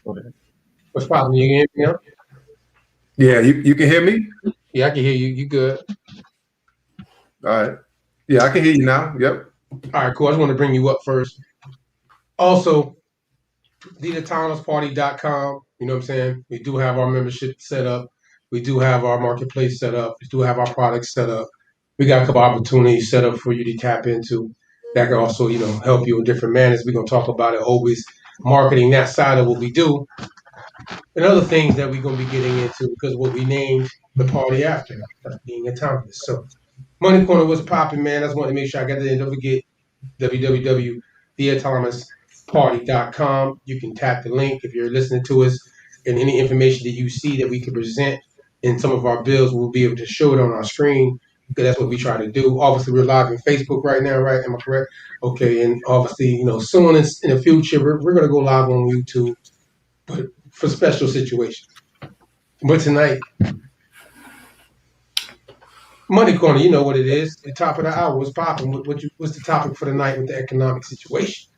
Okay. What's poppin'? You can hear me now? Yeah, you can hear me? Yeah, I can hear you. You good? All right. Yeah, I can hear you now. Yep. All right, cool. I just want to bring you up first. Also, theautonomousparty.com. You know what I'm saying? We do have our membership set up. We do have our marketplace set up. We do have our products set up. We got a couple opportunities set up for you to tap into that can also, help you in different manners. We're gonna talk about it always marketing that side of what we do and other things that we're gonna be getting into because what we named the party after being autonomous. So Money Corner was popping, man. I just want to make sure I got that in. Don't forget www.theautonomousparty.com. You can tap the link if you're listening to us, and any information that you see that we can present in some of our bills, we'll be able to show it on our screen because that's what we try to do. Obviously, we're live on Facebook right now, right? Am I correct? Okay, and obviously, soon in the future, we're going to go live on YouTube, but for special situations. But tonight, Money Corner, you know what it is. The top of the hour was popping. What's the topic for the night with the economic situation?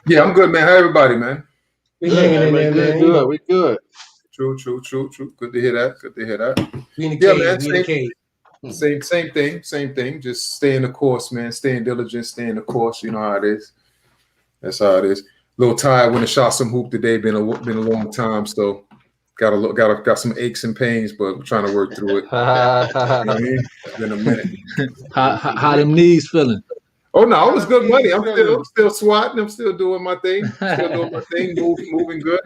Yeah, I'm good, man. How everybody, man? We hanging in there, man. Good. We good. True. Good to hear that. We in the Yeah, cave. man. We in the cave. Same thing. Just stay in the course, man. Staying diligent, stay in the course. You know how it is. That's how it is. A little tired when I shot some hoop today. Been a long time, so got some aches and pains, but we're trying to work through it. You know what I mean? It's been a minute. How them knees feeling? Oh no, it was good money. I'm still swatting. I'm still doing my thing. Moving good.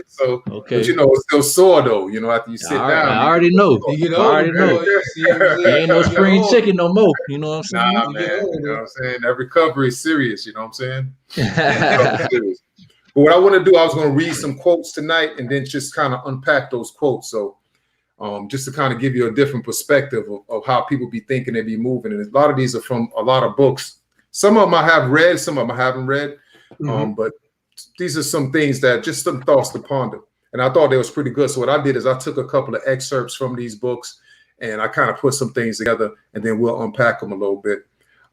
So, Okay. but it's still sore though. After you sit down. I already know. You I already know. There ain't no spring chicken no more. You know what I'm saying? Nah, man. You know what I'm saying? That recovery is serious. You know what I'm saying? But what I want to do, I was going to read some quotes tonight and then just kind of unpack those quotes. So, just to kind of give you a different perspective of how people be thinking they be moving. And a lot of these are from a lot of books. Some of them I have read, some of them I haven't read. But these are some things that just some thoughts to ponder. And I thought they was pretty good. So what I did is I took a couple of excerpts from these books and I kind of put some things together and then we'll unpack them a little bit.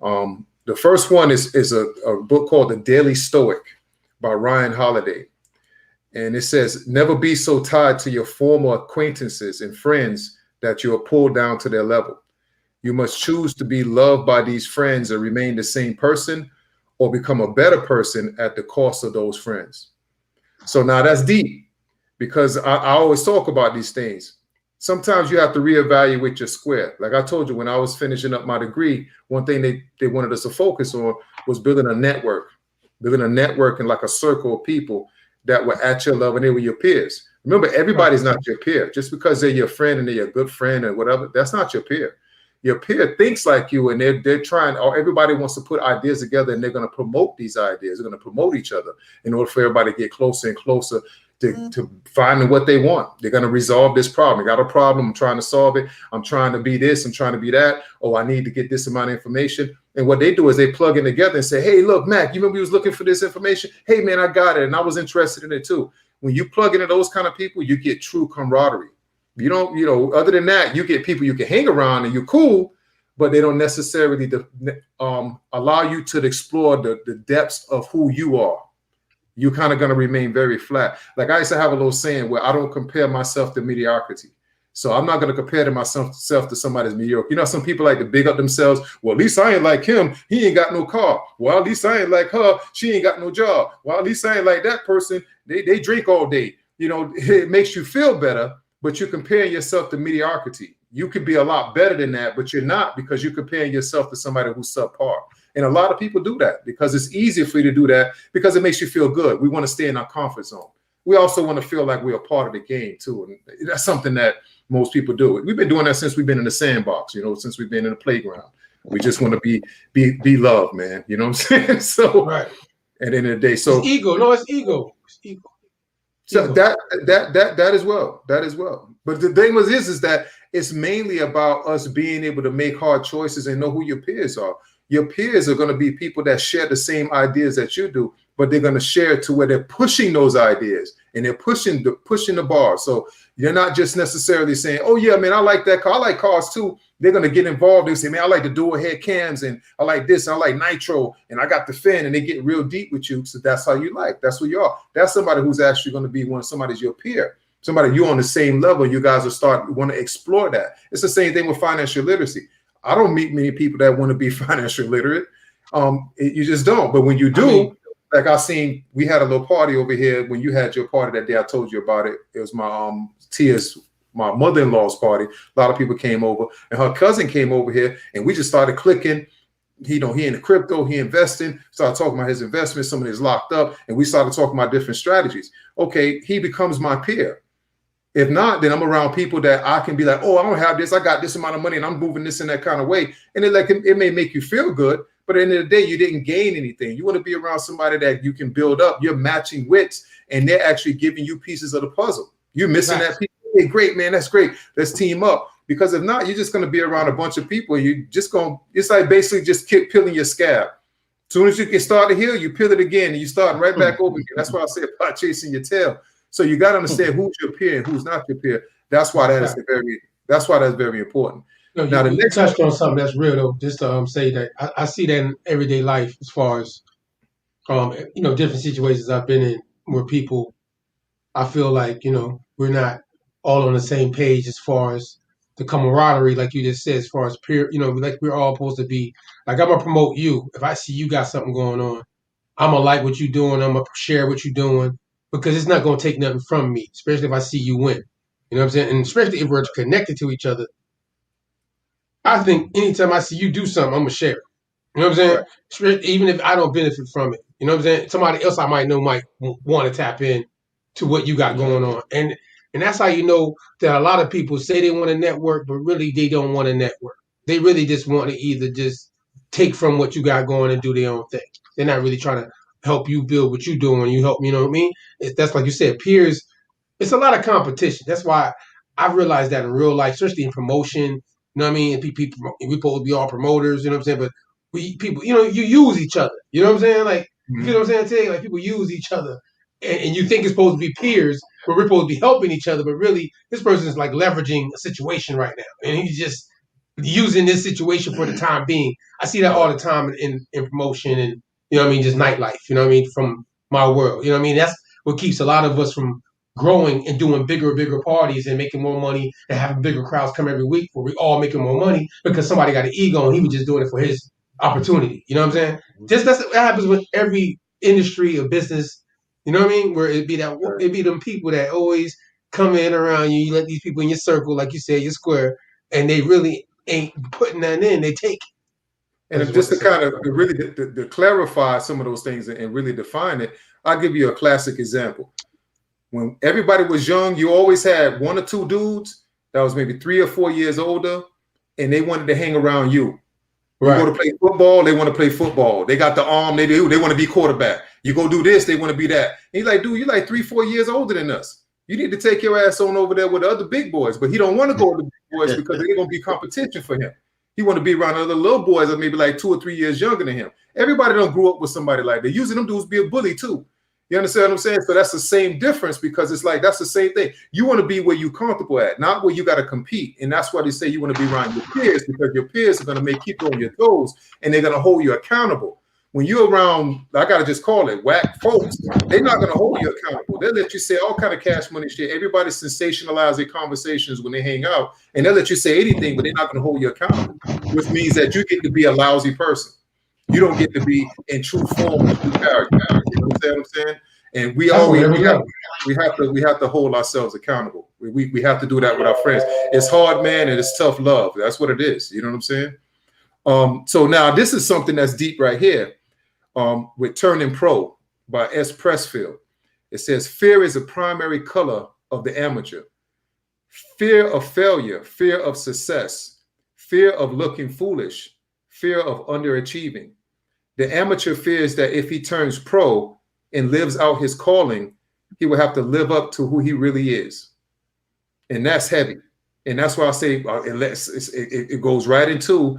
The first one is a book called The Daily Stoic by Ryan Holiday. And it says, never be so tied to your former acquaintances and friends that you are pulled down to their level. You must choose to be loved by these friends and remain the same person or become a better person at the cost of those friends. So now that's deep because I always talk about these things. Sometimes you have to reevaluate your square. Like I told you, when I was finishing up my degree, one thing they wanted us to focus on was building a network and like a circle of people that were at your level and they were your peers. Remember, everybody's not your peer. Just because they're your friend and they're your good friend or whatever, that's not your peer. Your peer thinks like you and they're trying, or everybody wants to put ideas together and they're going to promote these ideas. They're going to promote each other in order for everybody to get closer and closer to finding what they want. They're going to resolve this problem. I got a problem. I'm trying to solve it. I'm trying to be this. I'm trying to be that. Oh, I need to get this amount of information. And what they do is they plug in together and say, hey, look, Mac, you remember you was looking for this information? Hey, man, I got it. And I was interested in it too. When you plug into those kind of people, you get true camaraderie. You don't, other than that, you get people you can hang around and you're cool, but they don't necessarily allow you to explore the depths of who you are. You're kind of going to remain very flat. Like I used to have a little saying where I don't compare myself to mediocrity. So I'm not going to compare myself to somebody's mediocre. Some people like to big up themselves. Well, at least I ain't like him. He ain't got no car. Well, at least I ain't like her. She ain't got no job. Well, at least I ain't like that person. They drink all day. It makes you feel better, but you're comparing yourself to mediocrity. You could be a lot better than that, but you're not because you're comparing yourself to somebody who's subpar. And a lot of people do that because it's easier for you to do that because it makes you feel good. We want to stay in our comfort zone. We also want to feel like we're a part of the game too. And that's something that most people do. We've been doing that since we've been in the sandbox, since we've been in the playground. We just want to be loved, man. You know what I'm saying? So right. At the end of the day, so it's ego. No, it's ego. It's ego. So that as well. But the thing is that it's mainly about us being able to make hard choices and know who your peers are. Your peers are going to be people that share the same ideas that you do, but they're going to share it to where they're pushing those ideas and they're pushing the bar. So you're not just necessarily saying, oh yeah, man, I like that car. I like cars too. They're going to get involved. They say, man, I like the dual head cams, and I like this, and I like nitro, and I got the fin, and they get real deep with you. So that's how you like. That's who you are. That's somebody who's actually going to be somebody's your peer. Somebody you're on the same level. You guys want to explore that. It's the same thing with financial literacy. I don't meet many people that want to be financial literate. You just don't. But when you do, like I seen, we had a little party over here when you had your party that day. I told you about it. It was my Tia's, my mother-in-law's party. A lot of people came over, and her cousin came over here, and we just started clicking. He in the crypto, he investing. Started talking about his investments. Some of his locked up, and we started talking about different strategies. Okay, he becomes my peer. If not, then I'm around people that I can be like, oh, I don't have this. I got this amount of money and I'm moving this in that kind of way. And it may make you feel good, but at the end of the day, you didn't gain anything. You want to be around somebody that you can build up. You're matching wits, and they're actually giving you pieces of the puzzle. You're missing that piece. Hey, great, man. That's great. Let's team up. Because if not, you're just going to be around a bunch of people. It's like basically just keep peeling your scab. As soon as you get started here, you peel it again and you start right back over again. That's why I say about chasing your tail. So you got to understand who's your peer and who's not your peer. That's why that's very important. No, now, you touched on something that's real though. Just to say that I see that in everyday life as far as different situations I've been in where people, I feel like we're not all on the same page as far as the camaraderie, like you just said, as far as peer. Like we're all supposed to be. Like I'm gonna promote you. If I see you got something going on, I'm gonna like what you're doing. I'm gonna share what you're doing. Because it's not going to take nothing from me, especially if I see you win. You know what I'm saying? And especially if we're connected to each other. I think anytime I see you do something, I'm going to share it. You know what I'm saying? Right. Especially even if I don't benefit from it. You know what I'm saying? Somebody else I might know might want to tap in to what you got going on. And that's how you know that a lot of people say they want to network, but really they don't want to network. They really just want to either just take from what you got going and do their own thing. They're not really trying to help you build what you're doing. You help me, you know what I mean? That's like you said, peers. It's a lot of competition. That's why I realized that in real life, especially in promotion. You know what I mean? And people, we're supposed to be all promoters. You know what I'm saying? But people, you use each other. You know what I'm saying? Like, you know what I'm saying? Today, like people use each other, and you think it's supposed to be peers, but we're supposed to be helping each other. But really, this person is like leveraging a situation right now, and he's just using this situation for the time being. I see that all the time in promotion and. You know what I mean? Just nightlife, you know what I mean? From my world. You know what I mean? That's what keeps a lot of us from growing and doing bigger parties and making more money and having bigger crowds come every week where we all making more money because somebody got an ego and he was just doing it for his opportunity. You know what I'm saying? Just that happens with every industry or business. You know what I mean? Where it'd be them people that always come in around you. You let these people in your circle, like you said, your square, and they really ain't putting that in. They take. And just to kind of really to clarify some of those things and really define it, I'll give you a classic example. When everybody was young, you always had one or two dudes that was maybe 3 or 4 years older, and they wanted to hang around you. Right. You go to play football, they want to play football. They got the arm, they want to be quarterback. You go do this, they want to be that. And he's like, dude, you're like 3, 4 years older than us. You need to take your ass on over there with the other big boys. But he don't want to go with the big boys because they're going to be competition for him. He want to be around other little boys that maybe like 2 or 3 years younger than him. Everybody don't grow up with somebody like that. Usually them dudes be a bully too. You understand what I'm saying? So that's the same difference because it's like that's the same thing. You want to be where you're comfortable at, not where you got to compete. And that's why they say you want to be around your peers because your peers are going to keep you on your toes and they're going to hold you accountable. When you're around, I got to just call it whack folks, they're not going to hold you accountable. They'll let you say all kind of cash money shit. Everybody sensationalize their conversations when they hang out, and they'll let you say anything, but they're not going to hold you accountable, which means that you get to be a lousy person. You don't get to be in true form and true character. You know what I'm saying? And we have to hold ourselves accountable. We have to do that with our friends. It's hard, man, and it's tough love. That's what it is. You know what I'm saying? So now this is something that's deep right here. With Turning Pro by S. Pressfield. It says, fear is a primary color of the amateur. Fear of failure, fear of success, fear of looking foolish, fear of underachieving. The amateur fears that if he turns pro and lives out his calling, he will have to live up to who he really is. And that's heavy. And that's why I say it goes right into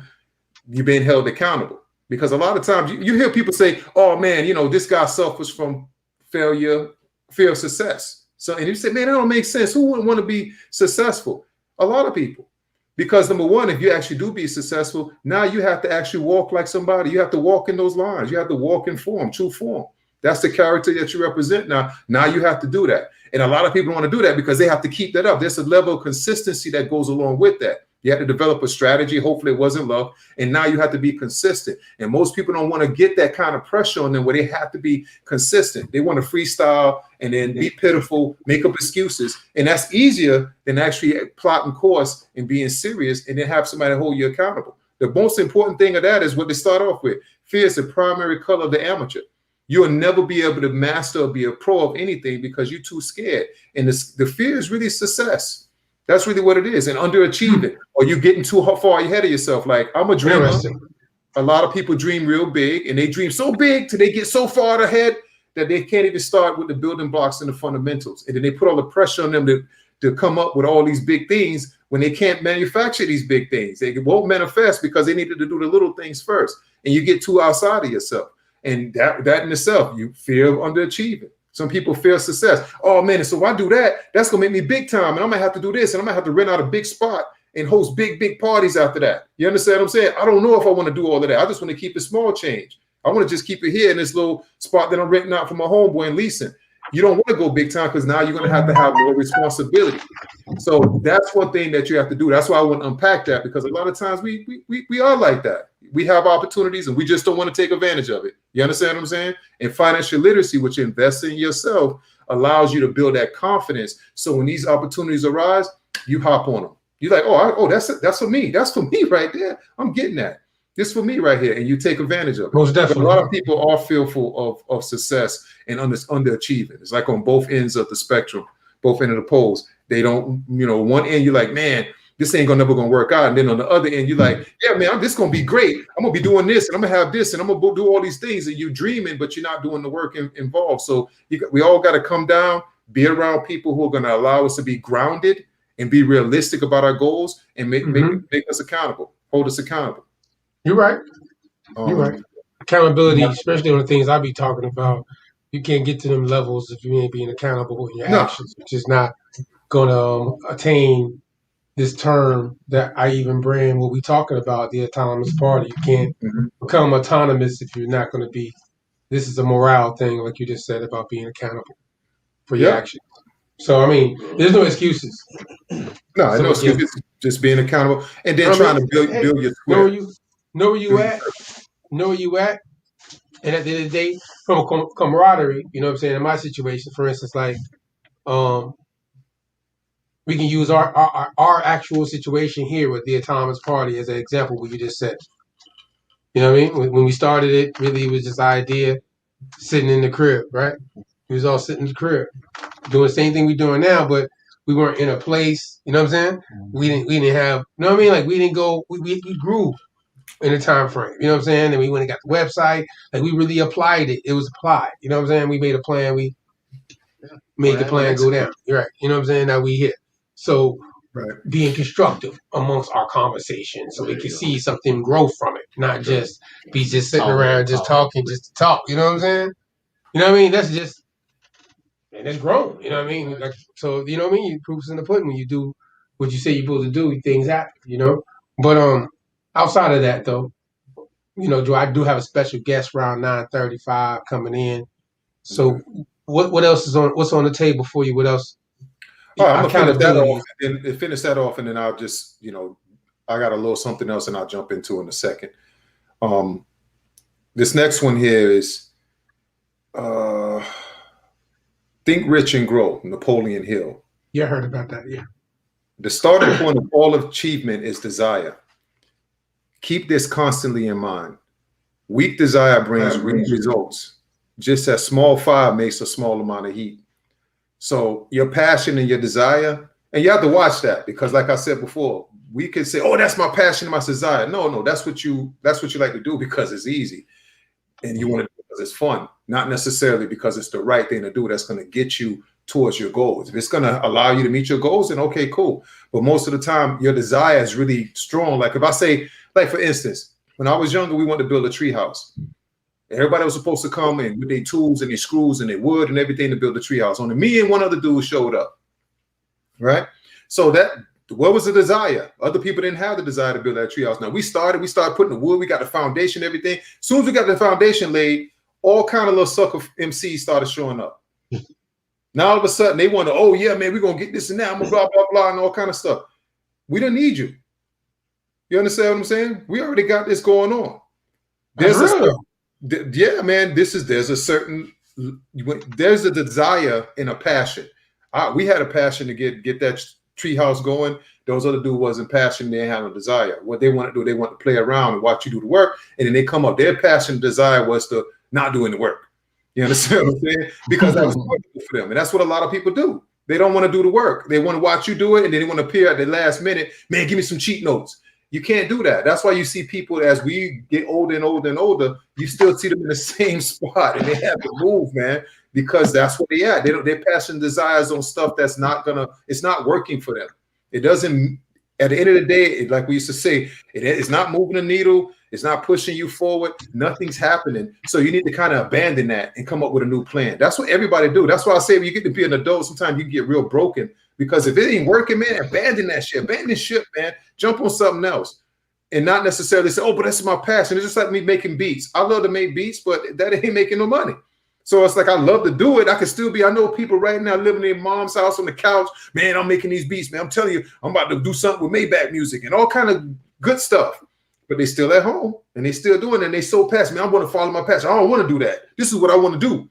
you being held accountable. Because a lot of times you hear people say, oh, man, this guy suffers from failure, fear of success. So, and you say, man, that don't make sense. Who wouldn't want to be successful? A lot of people. Because number one, if you actually do be successful, now you have to actually walk like somebody. You have to walk in those lines. You have to walk in form, true form. That's the character that you represent now. Now you have to do that. And a lot of people want to do that because they have to keep that up. There's a level of consistency that goes along with that. You have to develop a strategy. Hopefully it wasn't luck. And now you have to be consistent. And most people don't want to get that kind of pressure on them where they have to be consistent. They want to freestyle and then be pitiful, make up excuses. And that's easier than actually plotting course and being serious and then have somebody hold you accountable. The most important thing of that is what they start off with. Fear is the primary color of the amateur. You'll never be able to master or be a pro of anything because you're too scared. And the fear is really success. That's really what it is. And underachieving, or you getting too far ahead of yourself. Like, I'm a dreamer. A lot of people dream real big, and they dream so big till they get so far ahead that they can't even start with the building blocks and the fundamentals. And then they put all the pressure on them to come up with all these big things when they can't manufacture these big things. They won't manifest because they needed to do the little things first. And you get too outside of yourself. And that in itself, you fear of underachieving. Some people fear success. Oh man, so if I do that, that's gonna make me big time, and I'm gonna have to do this, and I'm gonna have to rent out a big spot and host big parties after that. You understand what I'm saying? I don't know if I want to do all of that. I just want to keep it small change. I want to just keep it here in this little spot that I'm renting out for my homeboy and leasing. You don't want to go big time because now you're gonna have to have more responsibility. So that's one thing that you have to do. That's why I want to unpack that, because a lot of times we are like that. We have opportunities and we just don't want to take advantage of it. You understand what I'm saying? And financial literacy, which invests in yourself, allows you to build that confidence. So when these opportunities arise, you hop on them. You're like, oh, that's for me. That's for me right there. I'm getting that. This for me right here. And you take advantage of it. Most definitely. But a lot of people are fearful of success and underachieving. It's like on both ends of the spectrum, both ends of the poles. They don't, one end you're like, man, this ain't never gonna work out. And then on the other end, you're like, yeah, man, this gonna be great. I'm gonna be doing this, and I'm gonna have this, and I'm gonna do all these things. And you're dreaming, but you're not doing the work involved. So we all got to come down, be around people who are gonna allow us to be grounded and be realistic about our goals and make us accountable, hold us accountable. You're right. You're right. Accountability, especially on the things I be talking about. You can't get to them levels if you ain't being accountable in your actions, which is not gonna attain this term that I even bring what we talking about, the autonomous party. You can't become autonomous if you're not going to be. This is a morale thing, like you just said, about being accountable for your actions. So, I mean, there's no excuses. No, no excuses. Just being accountable and then trying to build your square. Know where you at. Know where you at. And at the end of the day, from a camaraderie, you know what I'm saying? In my situation, for instance, like, we can use our actual situation here with the autonomous party as an example, what you just said. You know what I mean? When we started it, really it was just an idea sitting in the crib, right? We was all sitting in the crib doing the same thing we're doing now, but we weren't in a place, you know what I'm saying? We didn't have, you know what I mean? Like we didn't go, we grew in a time frame, you know what I'm saying? And we went and got the website, like we really applied it. It was applied, you know what I'm saying? We made a plan, we made the plan go down. You're right. You know what I'm saying? Now we here. So being constructive amongst our conversation so we can see something grow from it, not just be just sitting around just talking just to talk. You know what I'm saying? You know what I mean? That's just, and it's grown. You know what I mean? Like, so, you know what I mean? You proof's in the pudding. When you do what you say you're supposed to do, things happen, you know? But outside of that, though, you know, I do have a special guest around 9:35 coming in. So what else is what's on the table for you? What else? All right, I'm gonna finish that off, and then I'll just, I got a little something else, and I'll jump into in a second. This next one here is Think Rich and Grow, Napoleon Hill. Yeah, I heard about that. Yeah. The starting point of all achievement is desire. Keep this constantly in mind. Weak desire brings weak results. Just as small fire makes a small amount of heat. So your passion and your desire, and you have to watch that, because like I said before, we can say, oh, that's my passion and my desire. No, that's what you like to do because it's easy. And you want to do it because it's fun, not necessarily because it's the right thing to do that's going to get you towards your goals. If it's going to allow you to meet your goals, then okay, cool. But most of the time, your desire is really strong. Like if I say, like for instance, when I was younger, we wanted to build a tree house. Everybody was supposed to come in with their tools and their screws and their wood and everything to build the treehouse. Only me and one other dude showed up, right? So what was the desire? Other people didn't have the desire to build that treehouse. Now we started putting the wood, we got the foundation, everything. As soon as we got the foundation laid, all kind of little sucker MCs started showing up. Now all of a sudden they want to, oh yeah, man, we're gonna get this and that, blah, blah, blah, and all kind of stuff. We don't need you. You understand what I'm saying? We already got this going on. There's a desire and a passion. We had a passion to get that treehouse going. Those other dudes wasn't passionate. They had no desire. What they want to do, they want to play around and watch you do the work, and then they come up. Their passion, desire was to not doing the work. You understand what I'm saying? Because that was comfortable for them, and that's what a lot of people do. They don't want to do the work. They want to watch you do it, and then they want to appear at the last minute. Man, give me some cheat notes. You can't do that. That's why you see people as we get older and older and older, you still see them in the same spot, and they have to move, man, because that's what they at. Their passion desires on stuff that's it's not working for them. It doesn't, at the end of the day, like we used to say, it's not moving the needle. It's not pushing you forward. Nothing's happening. So you need to kind of abandon that and come up with a new plan. That's what everybody do. That's why I say when you get to be an adult, sometimes you can get real broken, because if it ain't working, man, abandon that shit. Abandon shit, man. Jump on something else. And not necessarily say, oh, but that's my passion. It's just like me making beats. I love to make beats, but that ain't making no money. So it's like, I love to do it. I know people right now living in their mom's house on the couch. Man, I'm making these beats, man. I'm telling you, I'm about to do something with Maybach music and all kind of good stuff. But they still at home and they still doing it. And they so passionate. I want to follow my passion. I don't want to do that. This is what I want to do.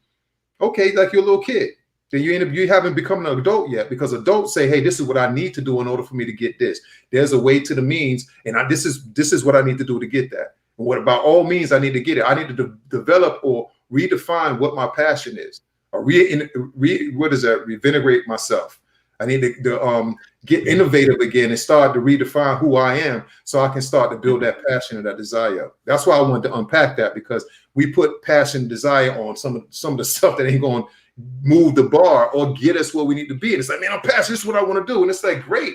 Okay, like you're a little kid. Then you haven't become an adult yet, because adults say, hey, this is what I need to do in order for me to get this. There's a way to the means, and this is what I need to do to get that. And what about all means I need to get it? I need to develop or redefine what my passion is, or reinvigorate myself. I need to get innovative again and start to redefine who I am, so I can start to build that passion and that desire. That's why I wanted to unpack that, because we put passion and desire on some of the stuff that ain't going to move the bar or get us where we need to be. And it's like, man, I'm passionate. This is what I want to do. And it's like, great,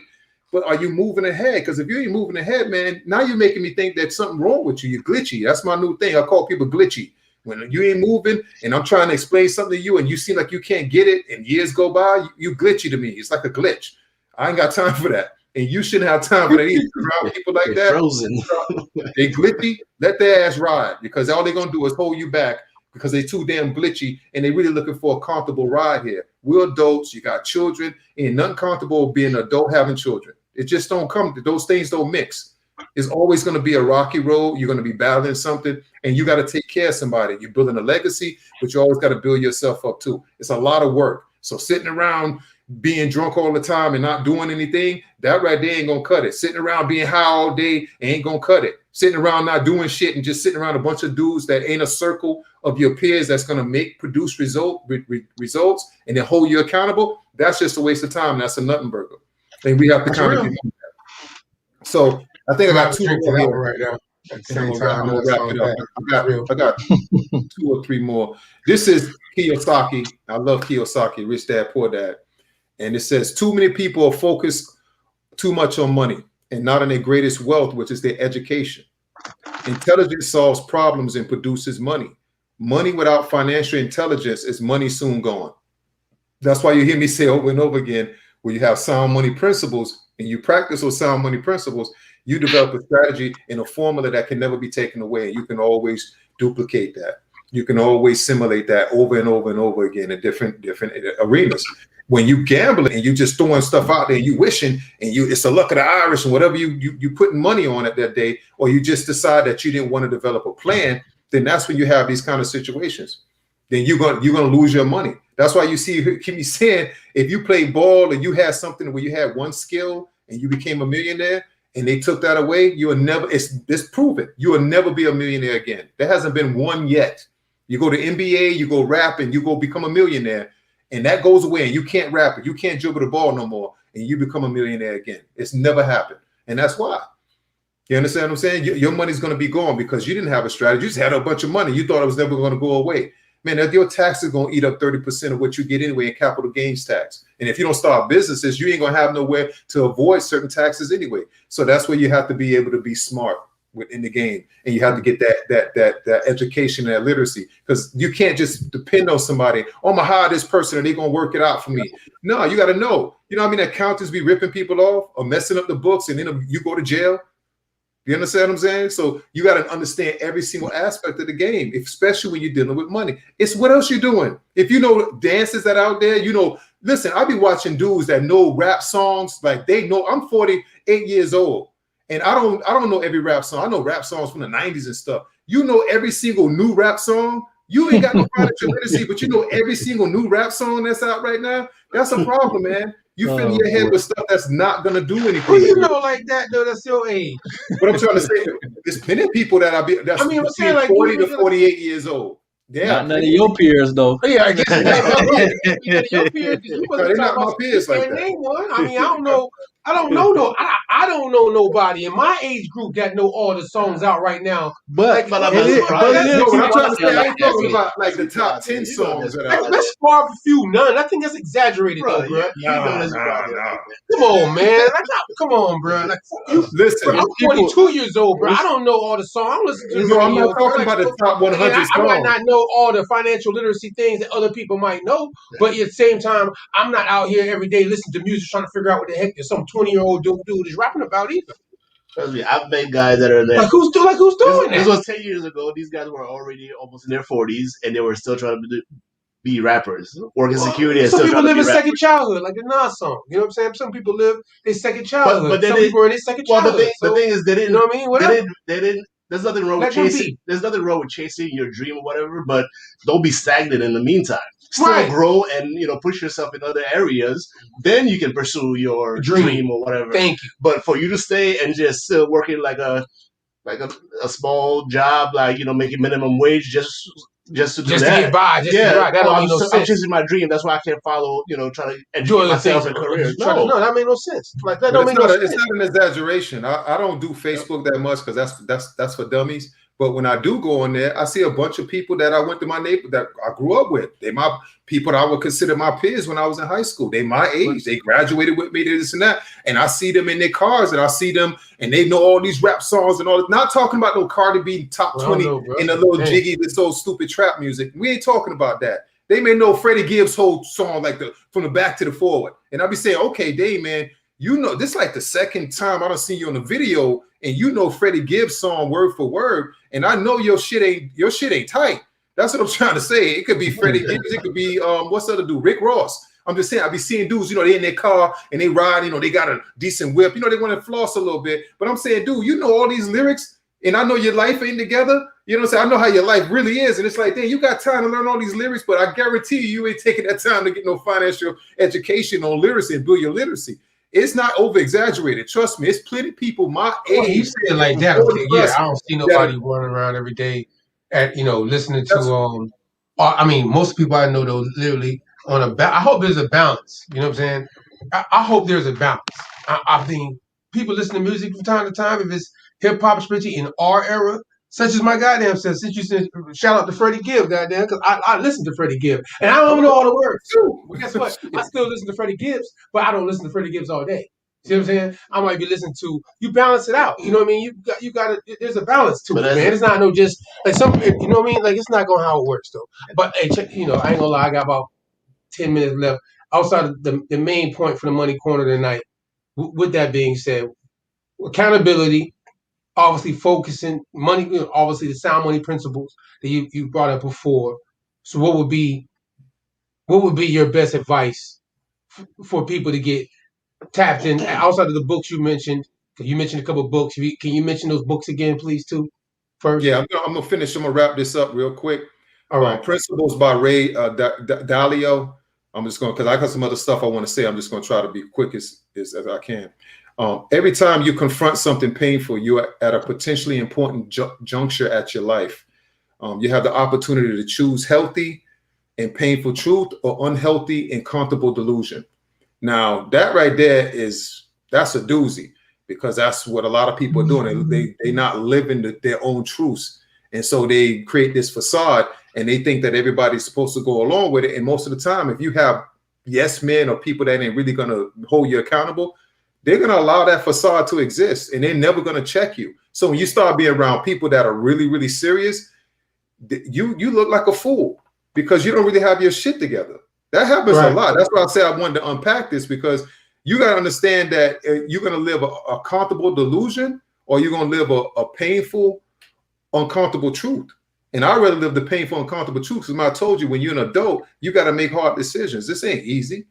but are you moving ahead? Because if you ain't moving ahead, man, now you're making me think that something wrong with you. You're glitchy. That's my new thing. I call people glitchy. When you ain't moving and I'm trying to explain something to you and you seem like you can't get it and years go by, you glitchy to me. It's like a glitch. I ain't got time for that. And you shouldn't have time for that either. Around people like that, frozen. They glitchy, let their ass ride, because all they're going to do is hold you back, because they too damn glitchy and they really looking for a comfortable ride here. We're adults. You got children. Ain't nothing comfortable being an adult having children. It just don't come. Those things don't mix. It's always going to be a rocky road. You're going to be battling something, and you got to take care of somebody. You're building a legacy, but you always got to build yourself up too. It's a lot of work. So sitting around being drunk all the time and not doing anything, that right there ain't going to cut it. Sitting around being high all day ain't going to cut it. Sitting around not doing shit and just sitting around a bunch of dudes that ain't a circle of your peers that's going to produce results and then hold you accountable, that's just a waste of time. That's a nothing burger. And we have to kind of do that. So I think I got two more right now. At the same time, I got 2 or 3 more. This is Kiyosaki. I love Kiyosaki, Rich Dad, Poor Dad. And it says, too many people are focused too much on money and not on their greatest wealth, which is their education. Intelligence solves problems and produces money. Money without financial intelligence is money soon gone. That's why you hear me say over and over again, when you have sound money principles and you practice those sound money principles, you develop a strategy and a formula that can never be taken away. You can always duplicate that. You can always simulate that over and over and over again in different arenas. When you gambling and you just throwing stuff out there and you wishing and it's the luck of the Irish and whatever you putting money on it that day, or you just decide that you didn't want to develop a plan, then that's when you have these kind of situations. Then you're gonna lose your money. That's why you keep me saying, if you play ball and you had something where you had one skill and you became a millionaire and they took that away, you will never, it's proven, you will never be a millionaire again. There hasn't been one yet. You go to NBA, you go rap, and you go become a millionaire, and that goes away, and you can't rap it, you can't dribble the ball no more, and you become a millionaire again. It's never happened, and that's why. You understand what I'm saying? Your money's going to be gone because you didn't have a strategy. You just had a bunch of money. You thought it was never going to go away. Man, your tax is going to eat up 30% of what you get anyway in capital gains tax. And if you don't start businesses, you ain't going to have nowhere to avoid certain taxes anyway. So that's where you have to be able to be smart within the game, and you have to get that education and that literacy, because you can't just depend on somebody. Oh, I'm gonna hire this person and they're gonna work it out for me. No, you got to know. You know what I mean? Accountants be ripping people off or messing up the books, and then you go to jail. You understand what I'm saying? So you got to understand every single aspect of the game, especially when you're dealing with money. It's what else you're doing. If you know dances that out there, you know, listen, I be watching dudes that know rap songs. Like they know. I'm 48 years old, and I don't know every rap song. I know rap songs from the 90s and stuff. You know every single new rap song. You ain't got no financial literacy, but you know every single new rap song that's out right now. That's a problem, man. You fill your head with stuff that's not gonna do anything. Well, you know, like that though. That's your age. What I'm trying to say, there's plenty of people that's between 40 to 48 years old. Yeah, not none of your peers though. Yeah, I guess your peers. They're not my peers like that. I mean, I don't know. I don't know nobody in my age group that know all the songs out right now. But what I'm trying to say, I ain't talking about like the top 10 songs that are. That's far from few. None. I think that's exaggerated, though, bro. Come on, man. Come on, bro. Like, listen, I'm 42 years old, bro. I don't know all the songs. I'm listening to. No, I'm not talking about the top 100 songs. I might not know all the financial literacy things that other people might know, but at the same time, I'm not out here every day listening to music trying to figure out what the heck some 20-year-old dude is rapping about either. Trust me, I've met guys that are there. Like who's doing this was 10 years ago. These guys were already almost in their 40s, and they were still trying to be rappers, working security. And some still people live a second childhood, like the Nas song. You know what I'm saying? Some people live their second childhood. But some people are in their second childhood. The thing is, they didn't. You know what I mean? They didn't. There's nothing wrong with chasing. There's nothing wrong with chasing your dream or whatever. But don't be stagnant in the meantime. Still grow and push yourself in other areas. Then you can pursue your dream or whatever. Thank you. But for you to stay and just still working like a small job, like making minimum wage just to do that. To get by, to get by. That don't make no sense. I'm chasing my dream. That's why I can't follow, trying to educate myself in careers. No, that made no sense. Like that don't make no sense. It's not an exaggeration. I don't do Facebook that much because that's for dummies. But when I do go on there, I see a bunch of people that I went to my neighbor that I grew up with. They my people that I would consider my peers when I was in high school. They my age. They graduated with me, this and that. And I see them in their cars, and I see them, and they know all these rap songs and all. Not talking about no Cardi B top 20 and the little jiggy, this old stupid trap music. We ain't talking about that. They may know Freddie Gibbs' whole song, like from the back to the forward. And I'll be saying, okay, Dave, man, this is like the second time I done seen you on the video, and Freddie Gibbs' song word for word, and I know your shit ain't tight. That's what I'm trying to say. It could be Freddie Gibbs, it could be what's the other dude, Rick Ross. I'm just saying, I be seeing dudes, they in their car and they ride, they got a decent whip, they want to floss a little bit. But I'm saying, dude, you know all these lyrics, and I know your life ain't together. You know what I'm saying? I know how your life really is, and it's like, damn, you got time to learn all these lyrics, but I guarantee you ain't taking that time to get no financial education on literacy and build your literacy. It's not over exaggerated. Trust me, it's plenty of people my age. You say it like that. Okay, yeah, I don't see nobody running around every day at listening to I mean, most people I know though literally on I hope there's a balance. You know what I'm saying? I hope there's a balance. I think people listen to music from time to time. If it's hip hop, especially in our era, such as my goddamn said, since you said shout out to Freddie Gibbs, goddamn, because I listen to Freddie Gibbs, and I don't know all the words too. But guess what? I still listen to Freddie Gibbs, but I don't listen to Freddie Gibbs all day. See what I'm saying? I might be listening to you. Balance it out. You know what I mean? You got to. There's a balance to it, man. It's not just like some. You know what I mean? Like it's not going how it works though. But hey, check, I ain't gonna lie. I got about 10 minutes left. Outside of the main point for the money corner tonight. With that being said, accountability. Obviously, focusing money. Obviously, the sound money principles that you brought up before. So, what would be your best advice for people to get tapped in outside of the books you mentioned? You mentioned a couple of books. Can you mention those books again, please, too? First, yeah, I'm gonna finish. I'm gonna wrap this up real quick. All right, Principles by Ray Dalio. I'm just going because I got some other stuff I want to say. I'm just going to try to be quick as I can. Every time you confront something painful, you're at a potentially important juncture at your life. You have the opportunity to choose healthy and painful truth or unhealthy and comfortable delusion. Now, that right there that's a doozy because that's what a lot of people are doing. They're not living their own truths. And so they create this facade and they think that everybody's supposed to go along with it. And most of the time, if you have yes men or people that ain't really going to hold you accountable, they're going to allow that facade to exist and they're never going to check you. So when you start being around people that are really, really serious, you look like a fool because you don't really have your shit together. That happens a lot. That's why I say I wanted to unpack this, because you got to understand that you're going to live a comfortable delusion, or you're going to live a painful, uncomfortable truth. And I'd rather live the painful, uncomfortable truth, because I told you, when you're an adult, you got to make hard decisions. This ain't easy.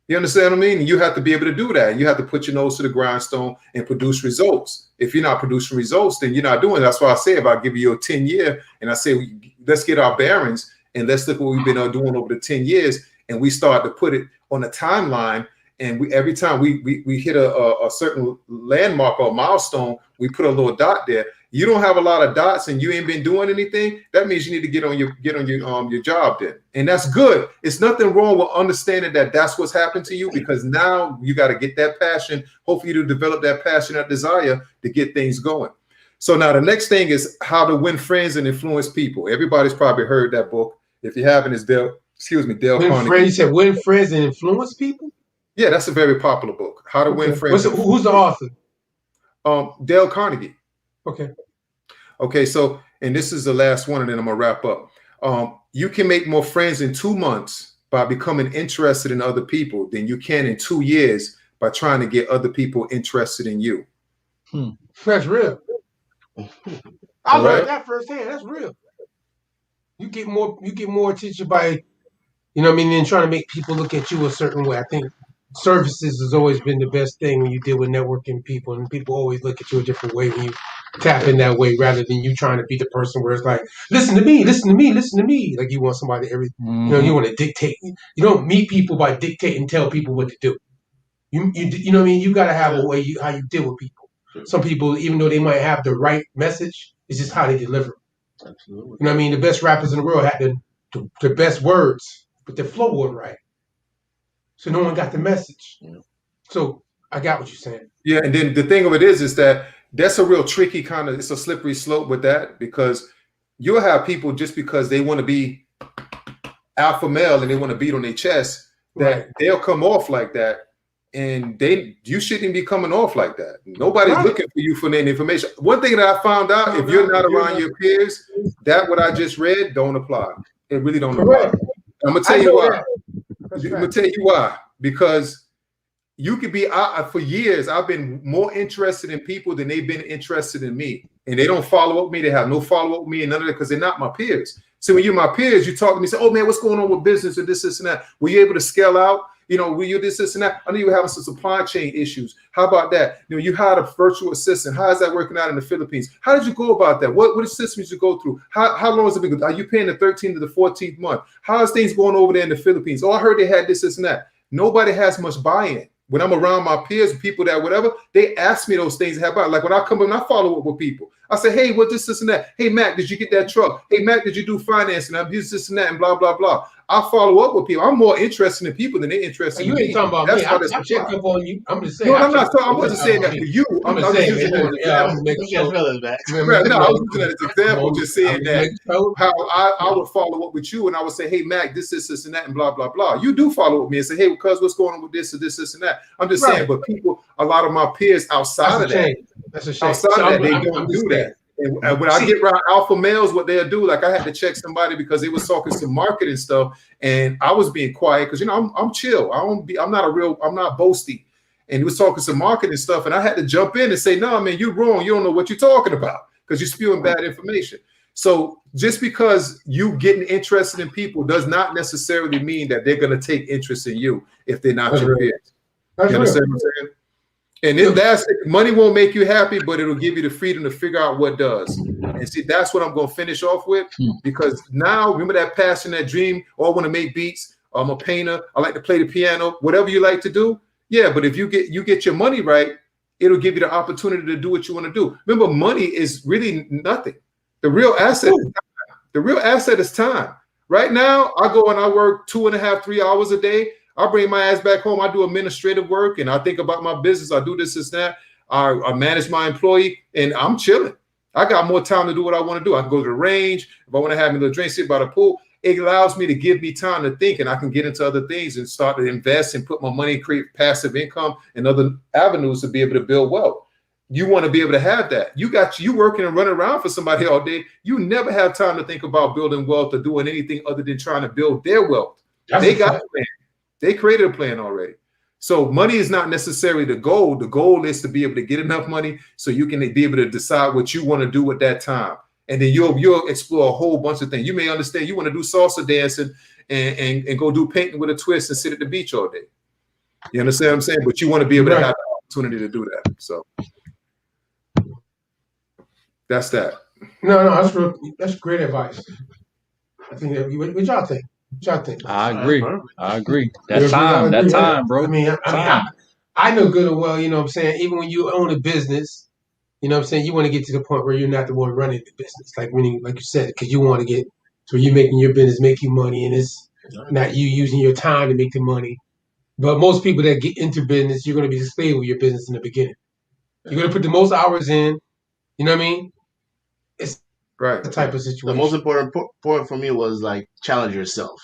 You understand what I mean? And you have to be able to do that. You have to put your nose to the grindstone and produce results. If you're not producing results, then you're not doing it. That's why I say, if I give you a 10-year and I say, let's get our bearings and let's look what we've been doing over the 10 years, and we start to put it on a timeline, and every time we hit a certain landmark or milestone, we put a little dot there. You don't have a lot of dots and you ain't been doing anything. That means you need to get on your job then, and that's good. It's nothing wrong with understanding that that's what's happened to you, because now you got to get that passion. Hopefully, to develop that passion, that desire to get things going. So now the next thing is how to win friends and influence people. Everybody's probably heard that book. If you haven't, it's Dale Carnegie. You said win friends and influence people? Yeah, that's a very popular book. How to Win Friends. Who's the author? Dale Carnegie. Okay. So, and this is the last one, and then I'm gonna wrap up. You can make more friends in 2 months by becoming interested in other people than you can in 2 years by trying to get other people interested in you. That's real. I learned that firsthand. That's real. You get more attention by, than trying to make people look at you a certain way. I think services has always been the best thing when you deal with networking people, and people always look at you a different way when you tap in that way, rather than you trying to be the person where it's like, listen to me. Like you want somebody you want to dictate. You don't meet people by dictating, tell people what to do. You know what I mean? You got to have a way how you deal with people. Some people, even though they might have the right message, it's just how they deliver. Absolutely. You know what I mean? The best rappers in the world had the best words, but their flow wasn't right. So no one got the message. Yeah. So I got what you're saying. Yeah, and then the thing of it is that that's a real tricky it's a slippery slope with that, because you'll have people, just because they want to be alpha male and they want to beat on their chest, that they'll come off like that, and you shouldn't be coming off like that. Nobody's looking for you for any information. One thing that I found out, if you're not around your peers, that what I just read don't apply. It really don't apply. I'm gonna tell you why. I'm gonna tell you why. Because you could be for years, I've been more interested in people than they've been interested in me, and they don't follow up with me. They have no follow up with me and none of that, because they're not my peers. So when you're my peers, you talk to me, say, "Oh man, what's going on with business or this and that? Were you able to scale out? Were you this and that? I know you were having some supply chain issues. How about that? You hired a virtual assistant. How is that working out in the Philippines? How did you go about that? What systems you go through? How long has it been? Are you paying the 13th to the 14th month? How is things going over there in the Philippines? Oh, I heard they had this and that." Nobody has much buy-in. When I'm around my peers, people that whatever, they ask me those things. Like when I come in, I follow up with people. I say, "Hey, what this and that? Hey, Mac, did you get that truck? Hey, Mac, did you do financing? I've used this and that and blah, blah, blah." I follow up with people. I'm more interested in people than they're interested in me. You ain't talking about me. I check up on you. I'm just saying. No, I'm not. I wasn't saying that for you. I'm just using that as an example. No, I was using that as an example, just saying that how I would follow up with you, and I would say, "Hey, Mac, this, and that, and blah, blah, blah." You do follow up with me and say, "Hey, cuz, what's going on with this, and that?" I'm just saying, but people, a lot of my peers outside of that, they don't do that. And when I get around alpha males, what they'll do, like I had to check somebody because they was talking some marketing stuff, and I was being quiet because I'm chill. I'm not boasty, and he was talking some marketing stuff, and I had to jump in and say, "No, man, you're wrong. You don't know what you're talking about because you're spewing bad information." So just because you getting interested in people does not necessarily mean that they're going to take interest in you if they're not your peers. You understand what I'm saying? And then money won't make you happy, but it'll give you the freedom to figure out what does. And see, that's what I'm going to finish off with, because now, remember that passion, that dream, I want to make beats. I'm a painter. I like to play the piano, whatever you like to do. Yeah, but if you get your money right, it'll give you the opportunity to do what you want to do. Remember, money is really nothing. The real asset is time. The real asset is time. Right now, I go and I work 2.5, 3 hours a day. I bring my ass back home. I do administrative work, and I think about my business. I do this, that. I manage my employee, and I'm chilling. I got more time to do what I want to do. I can go to the range. If I want to have a little drink, sit by the pool, it allows me to give me time to think, and I can get into other things and start to invest and put my money, create passive income and other avenues to be able to build wealth. You want to be able to have that. You working and running around for somebody all day. You never have time to think about building wealth or doing anything other than trying to build their wealth. They got a plan. They created a plan already. So money is not necessarily the goal. The goal is to be able to get enough money so you can be able to decide what you want to do at that time. And then you'll explore a whole bunch of things. You may understand you want to do salsa dancing and go do painting with a twist and sit at the beach all day. You understand what I'm saying? But you want to be able to have the opportunity to do that. So that's that. No, that's great advice. I think what y'all think? What y'all think? I agree. That time, bro. I know good and well, you know what I'm saying, even when you own a business, you know what I'm saying, you want to get to the point where you're not the one running the business, like you said, because you want to get to where you're making your business make you money, and it's not you using your time to make the money. But most people that get into business, you're going to be slave with your business in the beginning. You're going to put the most hours in, you know what I mean? It's the type of situation. The most important point for me was like challenge yourself.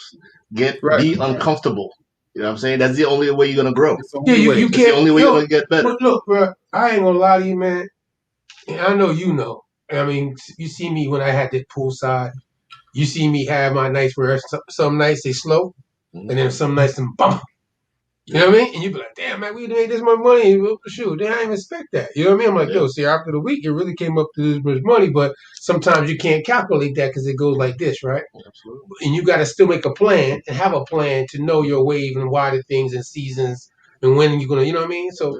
Be uncomfortable. You know what I'm saying? That's the only way you're gonna grow. Yeah, you can't. That's the only way you're gonna get better. Look, bro, I ain't gonna lie to you, man. And I know you know. I mean, you see me when I had that poolside. You see me have my nights where some nights they slow, and then some nights them bump. You know what I mean? And you be like, damn, man, we made this much money. Shoot, I didn't expect that. You know what I mean? I'm like, yo, see, after the week, it really came up to this much money, but sometimes you can't calculate that because it goes like this, right? Absolutely. And you got to still make a plan and have a plan to know your wave and why the things and seasons and when you're going to, you know what I mean? So,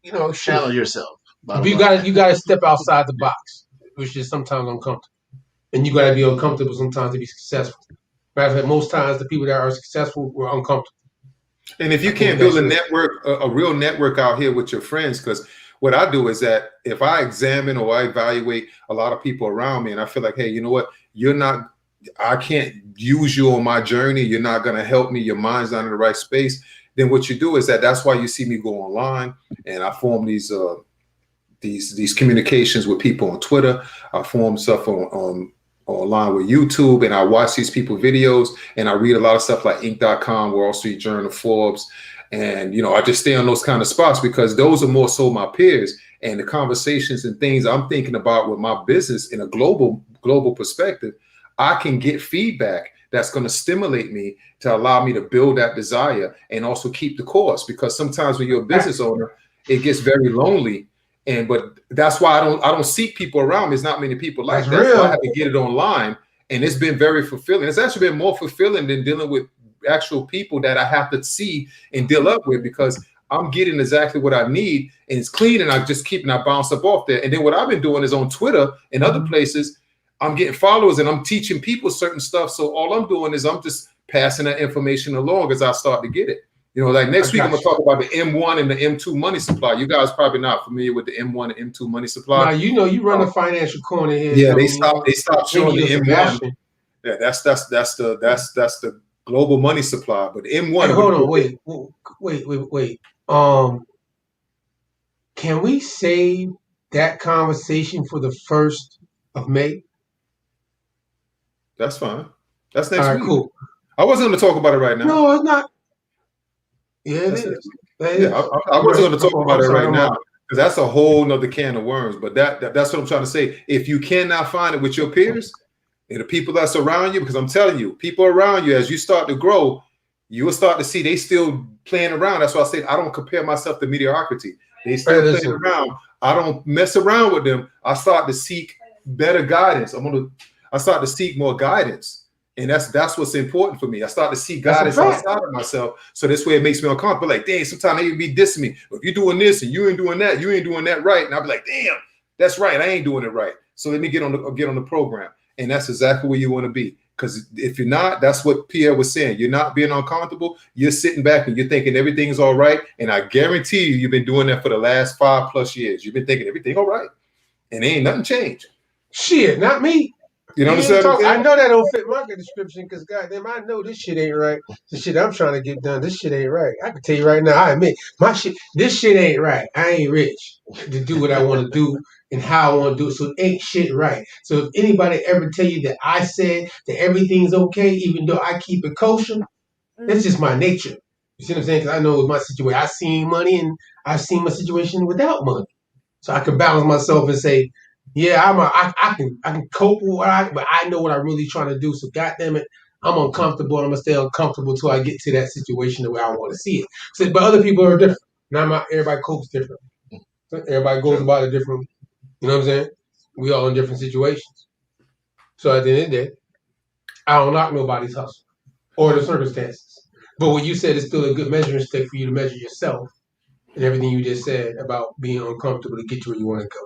you know, challenge yourself. But you got to step outside the box, which is sometimes uncomfortable. And you got to be uncomfortable sometimes to be successful. Matter of fact, most times the people that are successful were uncomfortable. And if you can't build a network, a real network out here with your friends, because what I do is that if I examine or I evaluate a lot of people around me and I feel like, hey, you know what, I can't use you on my journey. You're not going to help me. Your mind's not in the right space. Then what you do is that's why you see me go online and I form these communications with people on Twitter. I form stuff online with YouTube, and I watch these people videos and I read a lot of stuff like Inc.com, Wall Street Journal, Forbes. And, you know, I just stay on those kind of spots because those are more so my peers and the conversations and things I'm thinking about with my business in a global perspective. I can get feedback that's going to stimulate me to allow me to build that desire and also keep the course, because sometimes when you're a business owner, it gets very lonely. But that's why I don't seek people around me. There's not many people like that. So I have to get it online, and it's been very fulfilling. It's actually been more fulfilling than dealing with actual people that I have to see and deal up with, because I'm getting exactly what I need, and it's clean, and I bounce up off there. And then what I've been doing is on Twitter and other places, I'm getting followers and I'm teaching people certain stuff. So all I'm doing is I'm just passing that information along as I start to get it. You know, like next week, I'm going to talk about the M1 and the M2 money supply. You guys probably not familiar with the M1 and M2 money supply. Now, you know, you run a financial corner here. Yeah, they stopped showing the M1. Yeah, that's the global money supply. But the M1. Hey, hold on, wait. Can we save that conversation for the 1st of May? That's fine. That's next week. All right, cool. I wasn't going to talk about it right now. No, it's not. Yeah, it is. I wasn't going to talk about it right now because that's a whole nother can of worms. But that's what I'm trying to say. If you cannot find it with your peers and the people that's around you, because I'm telling you, people around you, as you start to grow, you will start to see they still playing around. That's why I said I don't compare myself to mediocrity. They still playing around. I don't mess around with them. I start to seek better guidance. I start to seek more guidance. And that's what's important for me. I start to see guidance outside of myself. So this way it makes me uncomfortable. Like, dang, sometimes they be dissing me. If you're doing this and you ain't doing that right. And I'll be like, damn, that's right. I ain't doing it right. So let me get on the program. And that's exactly where you want to be. Because if you're not, that's what Pierre was saying. You're not being uncomfortable. You're sitting back and you're thinking everything's all right. And I guarantee you've been doing that for the last 5+ years. You've been thinking everything all right. And ain't nothing changed. Shit, not me. You know what I'm saying? I know that don't fit my description because, goddamn, I know this shit ain't right. The shit I'm trying to get done, this shit ain't right. I can tell you right now, I admit, this shit ain't right. I ain't rich to do what I want to do and how I want to do it. So it ain't shit right. So if anybody ever tell you that I said that everything's okay, even though I keep it kosher, that's just my nature. You see what I'm saying? Because I know with my situation, I've seen money and I've seen my situation without money. So I can balance myself and say, yeah, I can cope with but I know what I'm really trying to do. So goddamn it, I'm uncomfortable. I'm gonna stay uncomfortable until I get to that situation the way I want to see it. So, but other people are different. Now everybody copes different. So everybody goes about it differently. You know what I'm saying? We all in different situations. So at the end of the day, I don't knock nobody's hustle or the circumstances. But what you said is still a good measuring stick for you to measure yourself and everything you just said about being uncomfortable to get to where you want to go.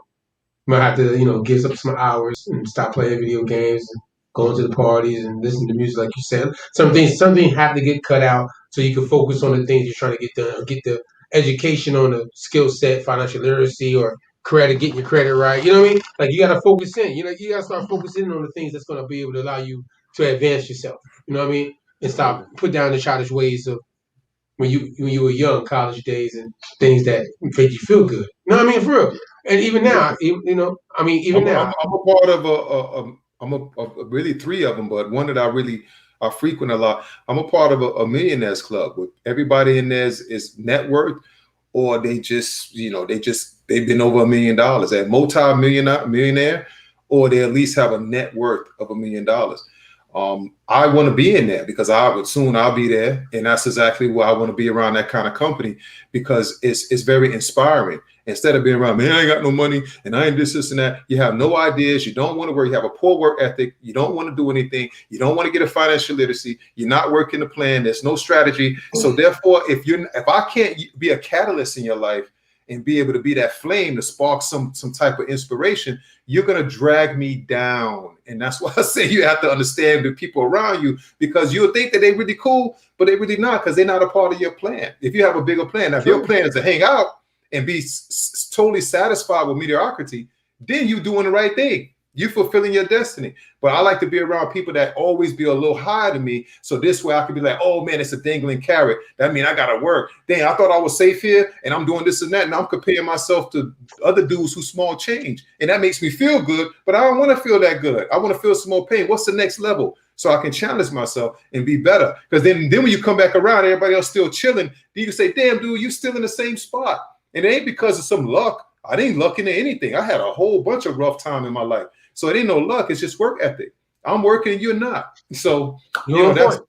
You might have to, give up some hours and stop playing video games and going to the parties and listening to music, like you said. Something have to get cut out so you can focus on the things you're trying to get done, or get the education on the skill set, financial literacy, or getting your credit right. You know what I mean? Like you got to focus in. You got to start focusing on the things that's going to be able to allow you to advance yourself. You know what I mean? And stop put down the childish ways of when you were young, college days, and things that made you feel good. You know what I mean? For real. And even now, even now. I'm a part of really three of them, but one that I frequent a lot. I'm a part of a millionaires club with everybody in there is net worth, or they've been over $1 million, they're multi-millionaire, or they at least have a net worth of $1 million. I want to be in there because I'll be there, and that's exactly why I want to be around that kind of company, because it's very inspiring. Instead of being around, man, I ain't got no money and I ain't this and that. You have no ideas. You don't want to work. You have a poor work ethic. You don't want to do anything. You don't want to get a financial literacy. You're not working the plan. There's no strategy. So therefore, if I can't be a catalyst in your life and be able to be that flame to spark some type of inspiration, you're going to drag me down. And that's why I say you have to understand the people around you, because you'll think that they're really cool, but they're really not, because they're not a part of your plan. If you have a bigger plan, now, if your plan is to hang out and be totally satisfied with mediocrity, then you're doing the right thing. You're fulfilling your destiny. But I like to be around people that always be a little higher than me. So this way I could be like, oh man, it's a dangling carrot. That means I got to work. Dang, I thought I was safe here and I'm doing this and that. And I'm comparing myself to other dudes who small change. And that makes me feel good, but I don't want to feel that good. I want to feel some more pain. What's the next level? So I can challenge myself and be better. Because then when you come back around, everybody else still chilling. Then you can say, damn, dude, you still in the same spot. And it ain't because of some luck. I didn't luck into anything. I had a whole bunch of rough time in my life. So it ain't no luck. It's just work ethic. I'm working and you're not. So, that's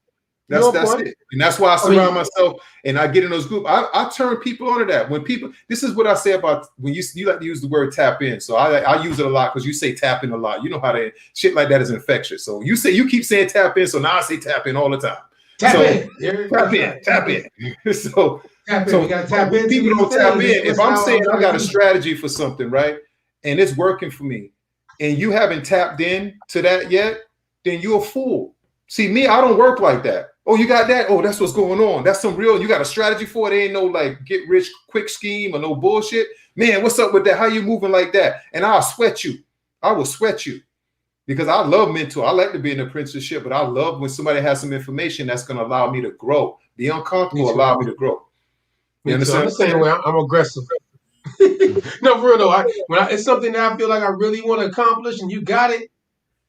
it. And that's why I surround myself and I get in those groups. I turn people onto that. When people, this is what I say about when you like to use the word tap in. So I use it a lot because you say tap in a lot. You know how shit like that is infectious. So you keep saying tap in. So now I say tap in all the time. Tap in. So we gotta tap in. People don't tap in. If I'm saying I got a strategy for something, right, and it's working for me, and you haven't tapped in to that yet, then you're a fool. See, me, I don't work like that. Oh, you got that? Oh, that's what's going on. That's some real, you got a strategy for it. Ain't no like get rich quick scheme or no bullshit. Man, what's up with that? How you moving like that? And I'll sweat you. I will sweat you. Because I love mentor. I like to be in the apprenticeship, but I love when somebody has some information that's going to allow me to grow. Be uncomfortable, allow me to grow. You understand? I'm the same way. I'm aggressive. No, for real though. It's something that I feel like I really want to accomplish, and you got it,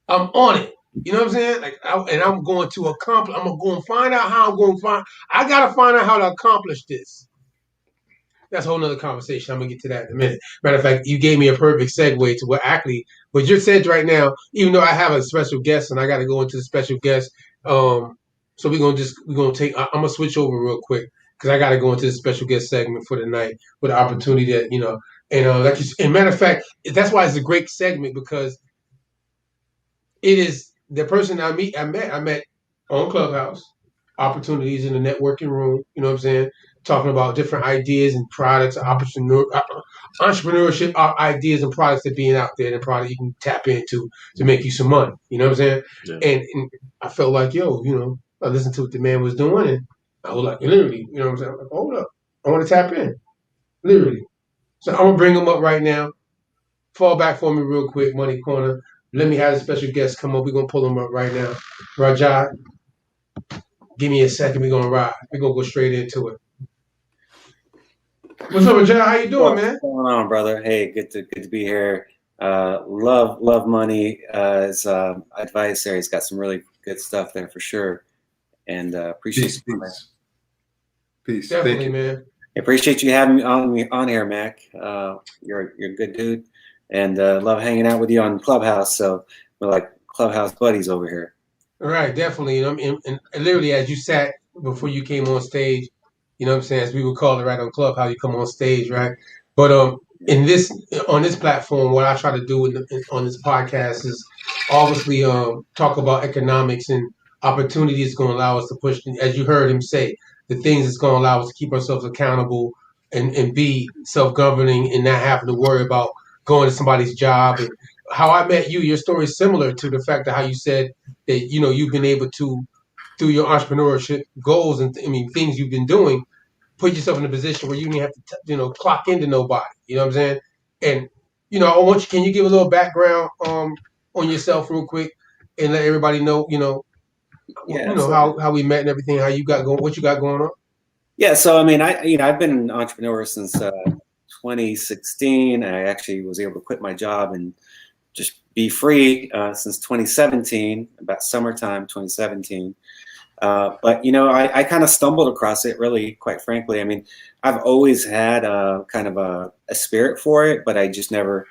I'm on it. You know what I'm saying? I'm going to accomplish. I'm going to find out how I got to find out how to accomplish this. That's a whole nother conversation. I'm going to get to that in a minute. Matter of fact, you gave me a perfect segue to what you said right now, even though I have a special guest and I got to go into the special guest. So I'm going to switch over real quick because I got to go into the special guest segment for the night with the opportunity that, and matter of fact, that's why it's a great segment, because it is the person I met on Clubhouse, opportunities in the networking room, you know what I'm saying? Talking about different ideas and products, entrepreneurship ideas and products that are being out there and product you can tap into to make you some money. You know what I'm saying? Yeah. And I felt like, I listened to what the man was doing, and I was like, literally, you know what I'm saying? I'm like, hold up. I want to tap in. Literally. So I'm going to bring him up right now. Fall back for me real quick, Money Corner. Let me have a special guest come up. We're going to pull him up right now. Rajat, give me a second. We're going to ride. We're going to go straight into it. What's up, Rajat? How you doing, man? What's going on, brother? Hey, good to be here. Love Money. His advice there. He's got some really good stuff there for sure. And appreciate peace. Definitely, man. I appreciate you having me on here, Mac. You're a good dude, and love hanging out with you on Clubhouse. So we're like Clubhouse buddies over here. All right, definitely. And literally, as you sat before you came on stage, you know what I'm saying, as we would call it right on Club, how you come on stage, right? But in this on this platform, what I try to do on this podcast is obviously talk about economics and opportunities going to allow us to push, as you heard him say, the things that's going to allow us to keep ourselves accountable and be self-governing and not having to worry about going to somebody's job. And how I met you, your story is similar to the fact that how you said that you've been able to, through your entrepreneurship goals and things you've been doing, put yourself in a position where you didn't have to clock into nobody. You know what I'm saying? And I want you. Can you give a little background on yourself real quick and let everybody know how we met and everything, how you got going, what you got going on? Yeah. So I mean, I've been an entrepreneur since 2016. I actually was able to quit my job and just be free since 2017, about summertime 2017. But I kind of stumbled across it, really, quite frankly. I mean, I've always had kind of a spirit for it, but I just never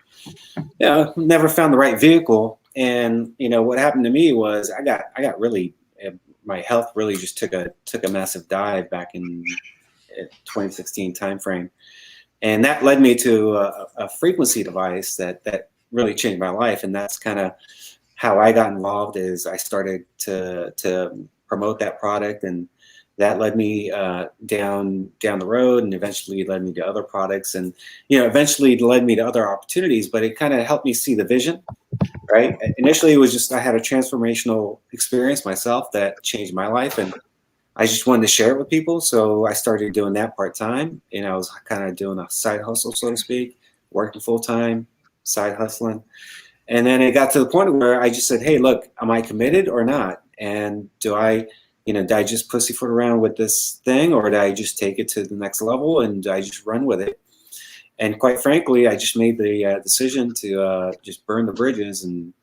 found the right vehicle. And what happened to me was I got really, my health really just took a massive dive back in 2016 timeframe, and that led me to a frequency device that really changed my life. And that's kind of how I got involved. Is I started to promote that product, and that led me down the road, and eventually led me to other products, and eventually led me to other opportunities. But it kind of helped me see the vision. Right. Initially, it was just I had a transformational experience myself that changed my life, and I just wanted to share it with people. So I started doing that part time. I was kind of doing a side hustle, so to speak, working full time, side hustling. And then it got to the point where I just said, hey, look, am I committed or not? And did I just pussyfoot around with this thing, or did I just take it to the next level and I just run with it? And quite frankly, I just made the decision to just burn the bridges and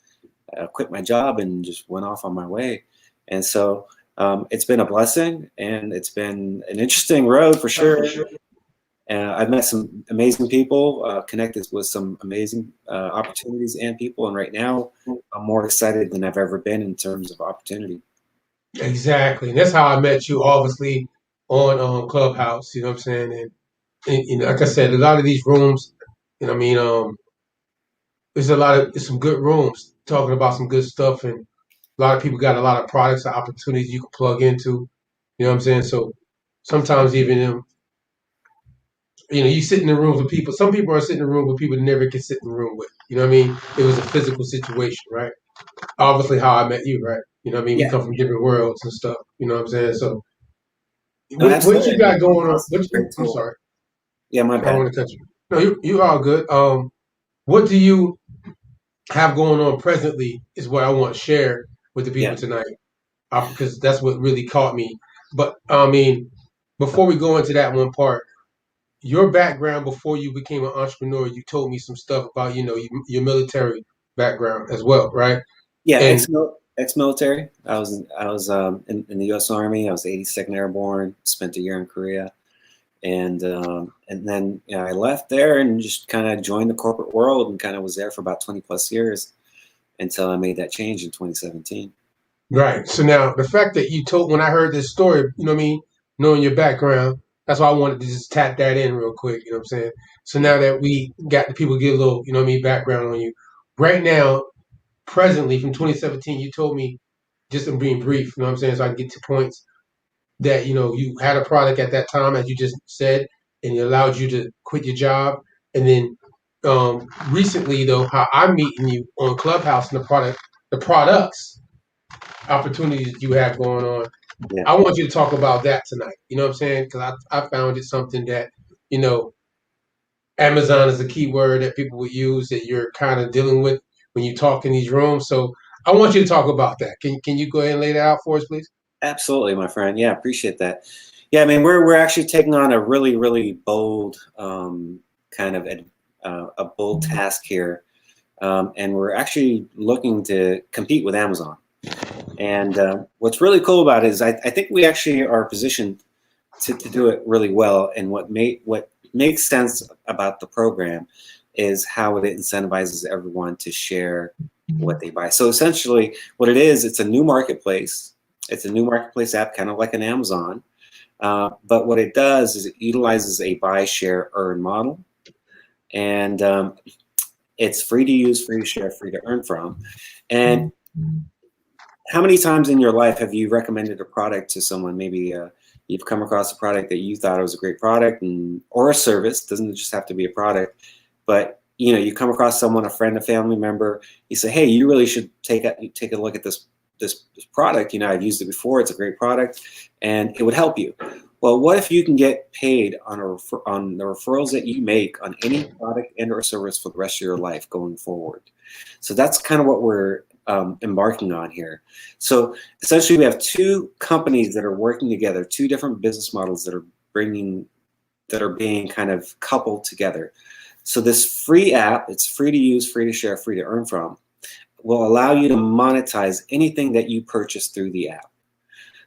quit my job and just went off on my way. And so it's been a blessing, and it's been an interesting road for sure. I've met some amazing people, connected with some amazing opportunities and people. And right now, I'm more excited than I've ever been in terms of opportunity. Exactly. And that's how I met you, obviously, on Clubhouse. You know what I'm saying? And like I said, a lot of these rooms, there's some good rooms talking about some good stuff, and a lot of people got a lot of products and opportunities you can plug into. You know what I'm saying? So sometimes even you sit in the rooms with people. Some people are sitting in the room with people they never can sit in the room with. You know what I mean? It was a physical situation, right? Obviously, how I met you, right? You know what I mean? Yeah. We come from different worlds and stuff. You know what I'm saying? So No, what you got going on? I'm cool. sorry. Yeah, my I bad. don't want to cut you. No, you all good. What do you have going on presently is what I want to share with the people tonight, because that's what really caught me. But I mean, before we go into that one part, your background before you became an entrepreneur, you told me some stuff about your military background as well, right? Yeah, And ex-military. I was in the U.S. Army. I was 82nd Airborne. Spent a year in Korea. And then I left there and just kind of joined the corporate world and kind of was there for about 20 plus years until I made that change in 2017. Right. So now the fact that when I heard this story, you know what I mean, knowing your background, that's why I wanted to just tap that in real quick. You know what I'm saying? So now that we got the people get a little, background on you. Right now, presently from 2017, you told me, just in being brief, you know what I'm saying, so I can get to points, that you had a product at that time, as you just said, and it allowed you to quit your job. And then recently, though, how I'm meeting you on Clubhouse and the products opportunities you have going on. Yeah. I want you to talk about that tonight. You know what I'm saying? Because I found it something that Amazon is a key word that people would use, that you're kind of dealing with when you talk in these rooms. So I want you to talk about that. Can you go ahead and lay that out for us, please? Absolutely, my friend. Yeah, appreciate that. Yeah, I mean, we're actually taking on a really, really bold kind of a bold task here, and we're actually looking to compete with Amazon. And what's really cool about it is I think we actually are positioned to do it really well. And what makes sense about the program is how it incentivizes everyone to share what they buy. So essentially what it is, it's a new marketplace. It's a new marketplace app, kind of like an Amazon. But what it does is it utilizes a buy, share, earn model. And it's free to use, free to share, free to earn from. And how many times in your life have you recommended a product to someone? Maybe you've come across a product that you thought was a great product, or a service. Doesn't just have to be a product, but you come across someone, a friend, a family member. You say, "Hey, you really should take a look at this product. I've used it before. It's a great product, and it would help you." Well, what if you can get paid on the referrals that you make on any product and or service for the rest of your life going forward? So that's kind of what we're embarking on here. So essentially, we have two companies that are working together, two different business models that are being kind of coupled together. So this free app, it's free to use, free to share, free to earn from, will allow you to monetize anything that you purchase through the app.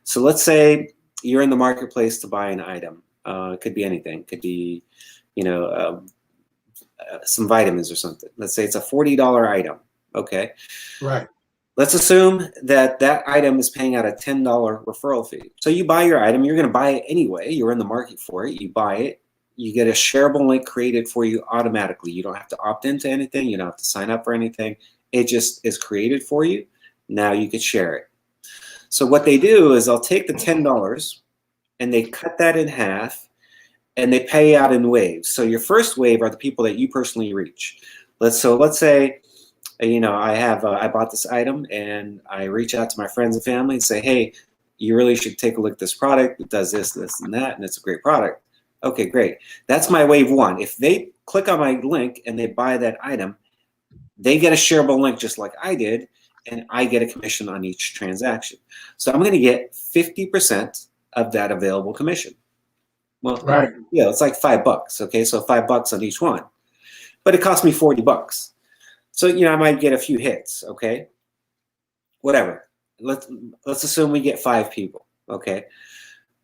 So let's say you're in the marketplace to buy an item. It could be anything. It could be, some vitamins or something. Let's say it's a $40 item. Okay. Right. Let's assume that item is paying out a $10 referral fee. So you buy your item. You're going to buy it anyway. You're in the market for it. You buy it. You get a shareable link created for you automatically. You don't have to opt into anything. You don't have to sign up for anything. It just is created for you. Now you could share it. So what they do is they'll take the $10 and they cut that in half and they pay out in waves. So your first wave are the people that you personally reach. Let's say, I bought this item and I reach out to my friends and family and say, "Hey, you really should take a look at this product. It does this, this, and that, and it's a great product." Okay, great. That's my wave one. If they click on my link and they buy that item, they get a shareable link just like I did, and I get a commission on each transaction. So I'm going to get 50% of that available commission. Well, right. Yeah, it's like $5. Okay, so $5 on each one, but it cost me $40. So I might get a few hits. Okay, whatever. Let's assume we get 5 people. Okay,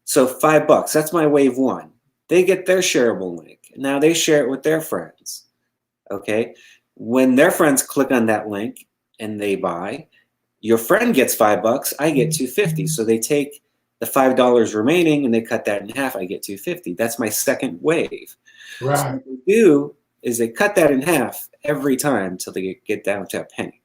so $5. That's my wave one. They get their shareable link. Now they share it with their friends. Okay, when their friends click on that link and they buy, your friend gets $5. I get $2.50. So they take the $5 remaining and they cut that in half. I get $2.50. That's my second wave. Right. So what they do is they cut that in half every time till they get down to a penny.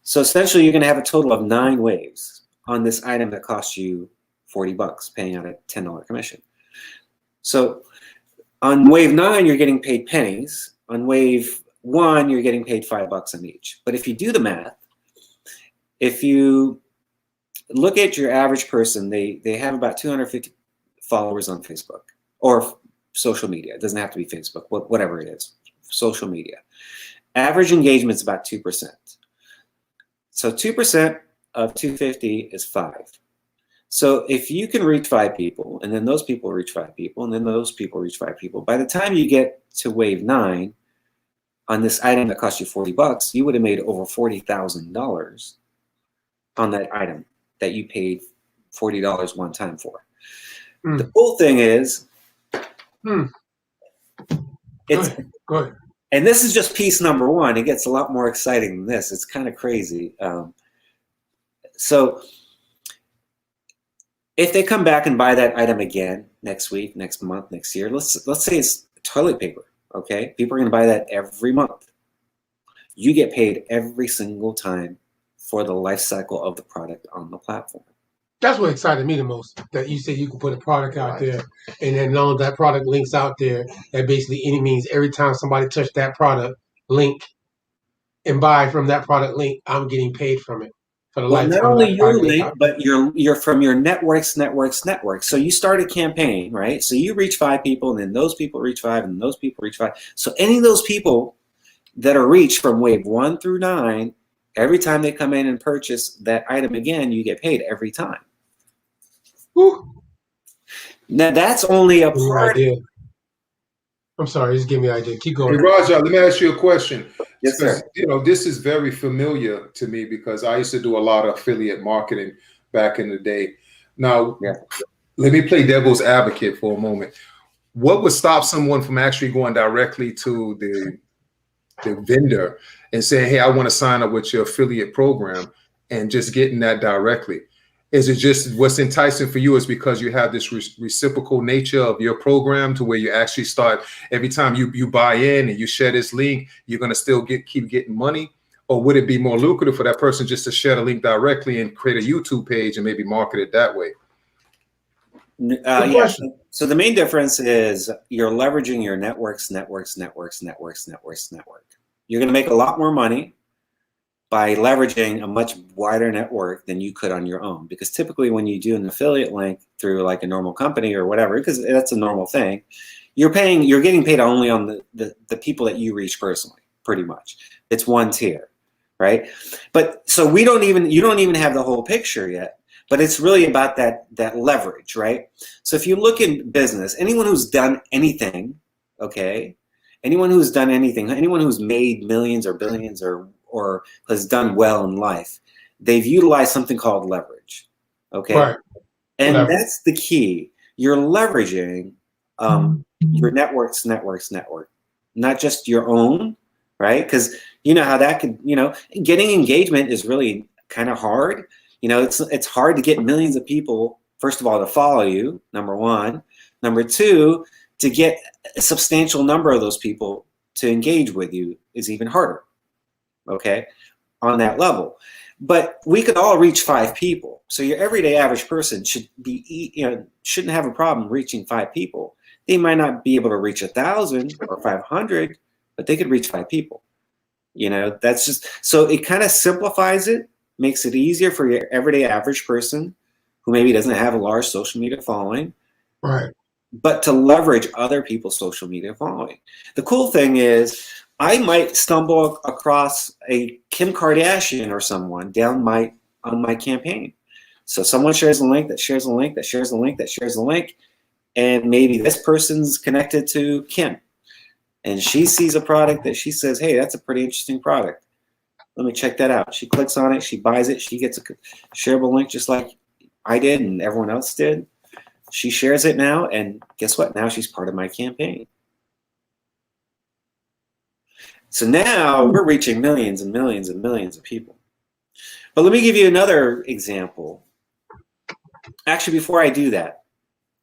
So essentially, you're going to have a total of 9 waves on this item that costs you $40, paying out a $10 commission. So on wave 9, you're getting paid pennies. On wave 1, you're getting paid $5 on each. But if you do the math, if you look at your average person, they have about 250 followers on Facebook or social media. It doesn't have to be Facebook, whatever it is, social media. Average engagement is about 2%. So 2% of 250 is 5. So if you can reach 5 people, and then those people reach 5 people, and then those people reach 5 people, by the time you get to wave 9 on this item that cost you $40, you would have made over $40,000 on that item that you paid $40 one time for. The cool thing is, it's good. And this is just piece number 1. It gets a lot more exciting than this. It's kind of crazy. So if they come back and buy that item again next week, next month, next year, let's say it's toilet paper. Okay, people are going to buy that every month. You get paid every single time for the life cycle of the product on the platform. That's what excited me the most, that you said you can put a product out there, and then long as that product links out there, that basically it means every time somebody touch that product link and buy from that product link, I'm getting paid from it for the lifetime. Not only your link, but you're from your networks. So you start a campaign, right? So you reach 5 people, and then those people reach 5, and those people reach 5. So any of those people that are reached from wave 1 through 9, every time they come in and purchase that item again, you get paid every time. Woo. Now that's only a part. I'm sorry, just give me an idea. Keep going. Hey, Raja, let me ask you a question. Yes, sir. This is very familiar to me because I used to do a lot of affiliate marketing back in the day. Now, Yeah. let me play devil's advocate for a moment. What would stop someone from actually going directly to the vendor and saying, hey, I want to sign up with your affiliate program and just getting that directly? Is it just what's enticing for you is because you have this reciprocal nature of your program to where you actually start every time you buy in and you share this link, you're going to still keep getting money? Or would it be more lucrative for that person just to share the link directly and create a YouTube page and maybe market it that way? Yeah. So the main difference is you're leveraging your network. You're going to make a lot more money by leveraging a much wider network than you could on your own. Because typically when you do an affiliate link through like a normal company or whatever, because that's a normal thing, you're getting paid only on the people that you reach personally, pretty much. It's one tier, right? But so you don't even have the whole picture yet. But it's really about that leverage, right? So if you look in business, anyone who's done anything, okay, anyone who's made millions or billions or has done well in life, they've utilized something called leverage, okay? Right. And that's the key. You're leveraging your network, not just your own, right? Because you know how that could, getting engagement is really kind of hard. It's hard to get millions of people, first of all, to follow you, number one. Number two, to get a substantial number of those people to engage with you is even harder, okay, on that level. But we could all reach 5 people. So your everyday average person shouldn't have a problem reaching 5 people. They might not be able to reach 1,000 or 500, but they could reach 5 people. That's just, so it kind of simplifies it. Makes it easier for your everyday average person who maybe doesn't have a large social media following, Right? But to leverage other people's social media following. The cool thing is I might stumble across a Kim Kardashian or someone on my campaign. So someone shares a link that shares a link that shares a link that shares a link, and maybe this person's connected to Kim, and she sees a product that she says, hey, that's a pretty interesting product. Let me check that out. She clicks on it. She buys it. She gets a shareable link just like I did and everyone else did. She shares it now, and guess what? Now she's part of my campaign. So now we're reaching millions and millions and millions of people. But let me give you another example. Actually, before I do that,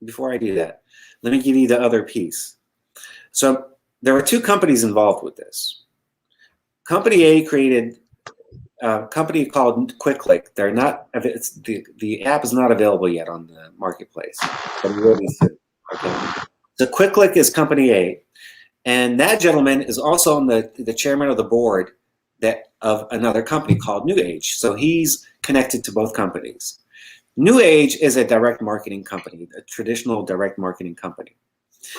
let me give you the other piece. So there were 2 companies involved with this. Company A created a company called QuickClick. They're not. The app is not available yet on the marketplace, but it will be soon. Okay. So QuickClick is Company A, and that gentleman is also on the chairman of the board of another company called New Age. So he's connected to both companies. New Age is a direct marketing company, a traditional direct marketing company.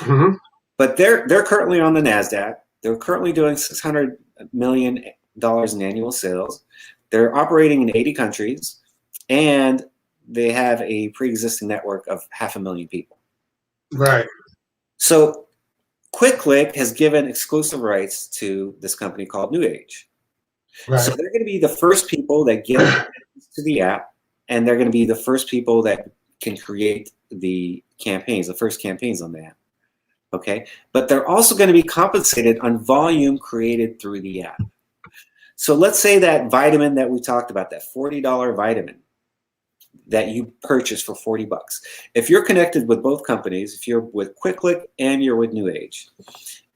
Mm-hmm. But they're currently on the NASDAQ. They're currently doing $600 million in annual sales. They're operating in 80 countries, and they have a pre-existing network of 500,000 people. Right. So QuickClick has given exclusive rights to this company called New Age. Right. So they're going to be the first people that get to the app, and they're going to be the first people that can create the campaigns, the first campaigns on the app. Okay, but they're also going to be compensated on volume created through the app. So let's say that vitamin that we talked about, that $40 vitamin that you purchase for $40. If you're connected with both companies, if you're with QuickClick and you're with New Age,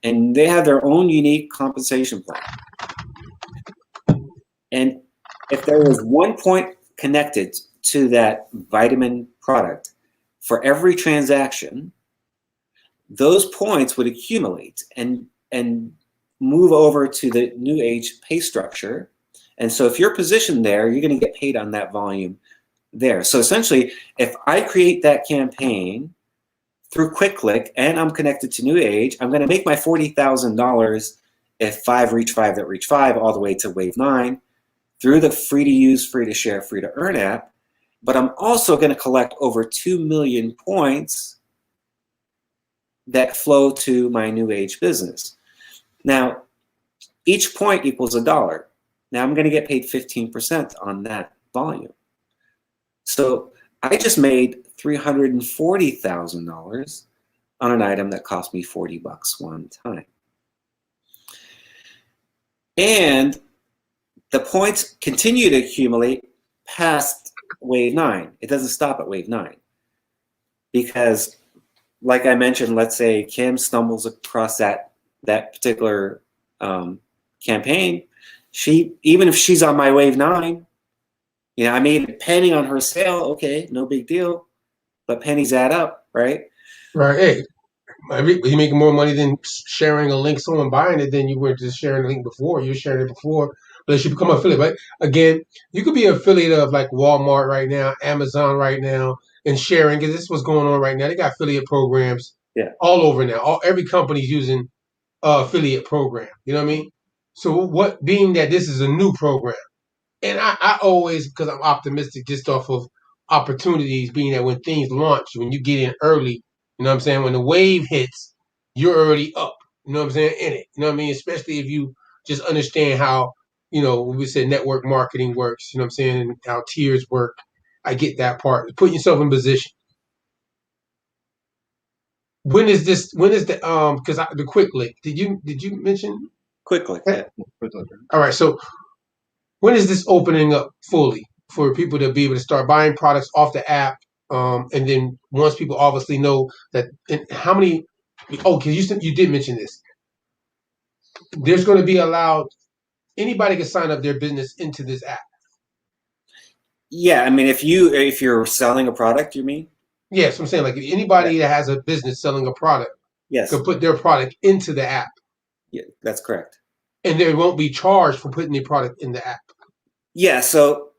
and they have their own unique compensation plan, and if there was 1 point connected to that vitamin product for every transaction, those points would accumulate and move over to the New Age pay structure. And so if you're positioned there, you're going to get paid on that volume there. So essentially, if I create that campaign through QuickClick and I'm connected to New Age, I'm going to make my $40,000 if 5 reach 5 that reach 5 all the way to wave 9 through the free to use, free to share, free to earn app. But I'm also going to collect over 2 million points that flow to my New Age business. Now, each point equals $1. Now I'm going to get paid 15% on that volume. So I just made $340,000 on an item that cost me $40 one time. And the points continue to accumulate past wave 9. It doesn't stop at wave 9. Because, like I mentioned, let's say Kim stumbles across that particular campaign. Even if she's on my wave 9, I made a penny on her sale. Okay, no big deal. But pennies add up, right? Right. Hey, you're making more money than sharing a link, someone buying it, than you were just sharing a link before. You were sharing it before, but it should become an affiliate. But again, you could be an affiliate of like Walmart right now, Amazon right now, and sharing, because this is what's going on right now. They got affiliate programs all over now. Every company's using affiliate program. You know what I mean? So being that this is a new program, and I always, because I'm optimistic just off of opportunities, being that when things launch, when you get in early, you know what I'm saying? When the wave hits, you're already up, you know what I'm saying, in it. You know what I mean? Especially if you just understand how, we said network marketing works, you know what I'm saying, and how tiers work. I get that part. Putting yourself in position. When is the the quick link? Did you mention? Quick link. Yeah. All right, so when is this opening up fully for people to be able to start buying products off the app? And then once people obviously know that, how many? Oh, because you did mention this. There's going to be allowed, anybody can sign up their business into this app. Yeah, I mean, if you're selling a product, you mean? Yes, I'm saying, like, anybody that has a business selling a product, could put their product into the app. Yeah, that's correct. And they won't be charged for putting the product in the app. Yeah. So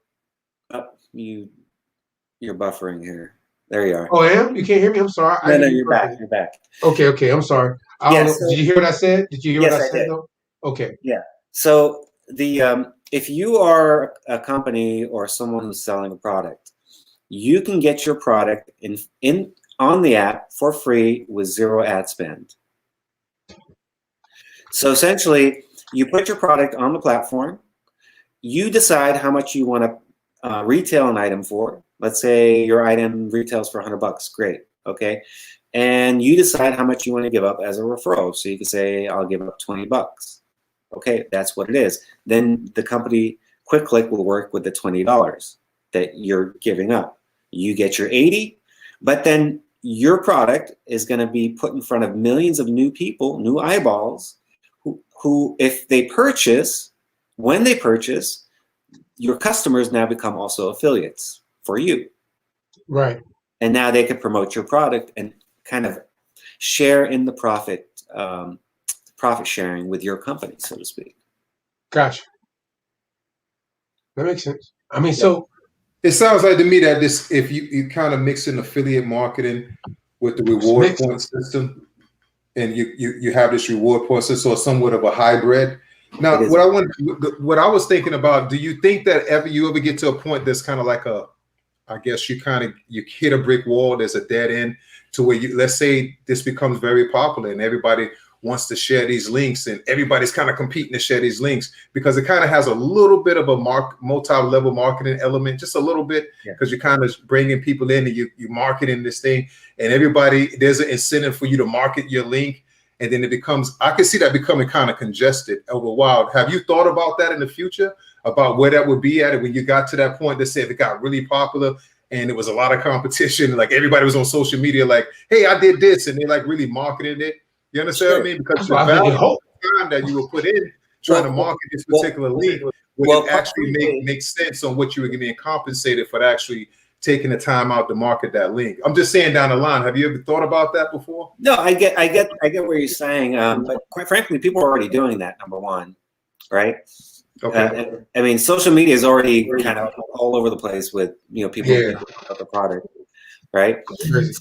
you're buffering here. There you are. Oh, I am? You can't hear me? I'm sorry. No, you're back. You're back. Okay. I'm sorry. I don't know. Did you hear what I said? Did you hear what I said, did. though? Okay. Yeah. So if you are a company or someone who's selling a product, you can get your product on the app for free with 0 ad spend. So essentially, you put your product on the platform. You decide how much you want to retail an item for. Let's say your item retails for $100. Great. Okay. And you decide how much you want to give up as a referral. So you can say, I'll give up $20. Okay, that's what it is. Then the company Quick Click will work with the $20 that you're giving up. You get your 80, but then your product is going to be put in front of millions of new people, new eyeballs, who if they purchase, when they purchase, your customers now become also affiliates for you. Right. And now they can promote your product and kind of share in the profit sharing with your company, so to speak. Gotcha. That makes sense. I mean, so it sounds like to me that this, if you kind of mix in affiliate marketing with the reward point system, and you have this reward point system, or somewhat of a hybrid. Now, what I was thinking about, do you think that you ever get to a point that's kind of like I guess you hit a brick wall, there's a dead end, to where let's say this becomes very popular and everybody wants to share these links and everybody's kind of competing to share these links, because it kind of has a little bit of a multi-level marketing element, just a little bit, because you're kind of bringing people in and you're marketing this thing, and there's an incentive for you to market your link. And then I can see that becoming kind of congested over a while. Have you thought about that in the future, about where that would be at when you got to that point? Let's say if it got really popular and it was a lot of competition, like everybody was on social media, like, hey, I did this, and they like really marketing it. You understand what I mean? Because the value of time that you will put in trying to market this particular link would actually make sense on what you were getting compensated for actually taking the time out to market that link. I'm just saying down the line, have you ever thought about that before? No, I get what you're saying. But quite frankly, people are already doing that, number one, right? Okay. I mean, social media is already kind of all over the place with, people about the product, right?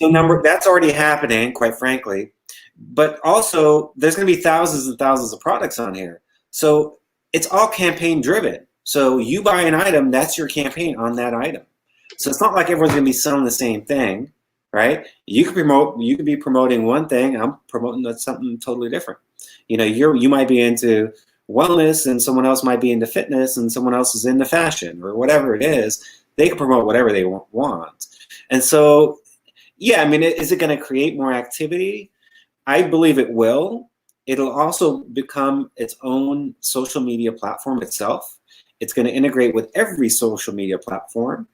So that's already happening, quite frankly. But also, there's going to be thousands and thousands of products on here. So it's all campaign driven. So you buy an item, that's your campaign on that item. So it's not like everyone's going to be selling the same thing, right? You could be promoting one thing. I'm promoting something totally different. You might be into wellness, and someone else might be into fitness, and someone else is into fashion, or whatever it is. They can promote whatever they want. And so, yeah, I mean, is it going to create more activity? I believe it will. It'll also become its own social media platform itself. It's going to integrate with every social media platform.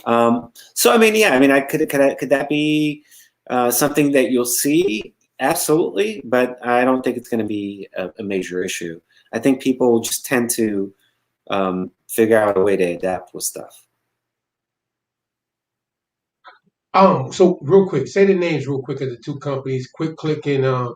So, I mean, yeah, I mean, could that be something that you'll see? Absolutely, but I don't think it's going to be a major issue. I think people just tend to figure out a way to adapt with stuff. So real quick, say the names real quick of the two companies. Quick Click and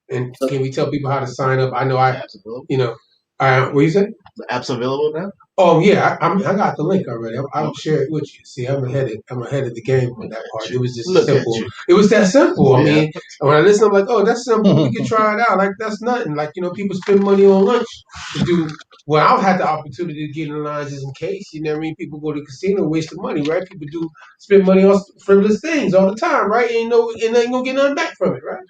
can we tell people how to sign up? I know what you said? The app's available now. Oh yeah, I got the link already. I'll share it with you. See, I'm ahead of the game on that part. It was just simple. It was that simple. I mean, when I listen, I'm like, oh, that's simple. We can try it out. Like that's nothing. Like people spend money on lunch to do. Well, I've had the opportunity to get in line just in case. You know what I mean? People go to the casino, waste the money, right? People do spend money on frivolous things all the time, right? And they ain't gonna get nothing back from it, right?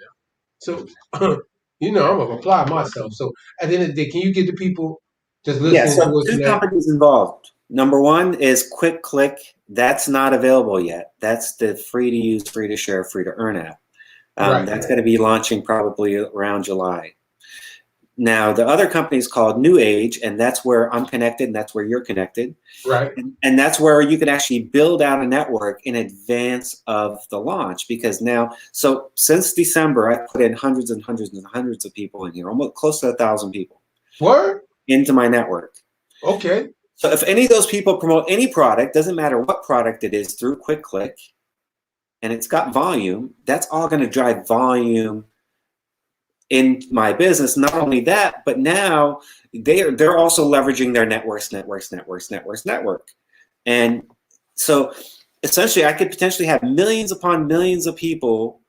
So, I'm gonna apply myself. So at the end of the day, can you get the people just listening so to us? Two companies involved. Number one is Quick Click. That's not available yet. That's the free to use, free to share, free to earn app. That's going to be launching probably around July. Now, the other company is called New Age, and that's where I'm connected, and that's where you're connected. Right. And that's where you can actually build out a network in advance of the launch, because so since December, I've put in hundreds and hundreds and hundreds of people in here, almost close to 1,000 people. What? Into my network. Okay. So if any of those people promote any product, doesn't matter what product it is, through Quick Click, and it's got volume, that's all going to drive volume in my business. Not only that, but now they're also leveraging their network. And so essentially I could potentially have millions upon millions of people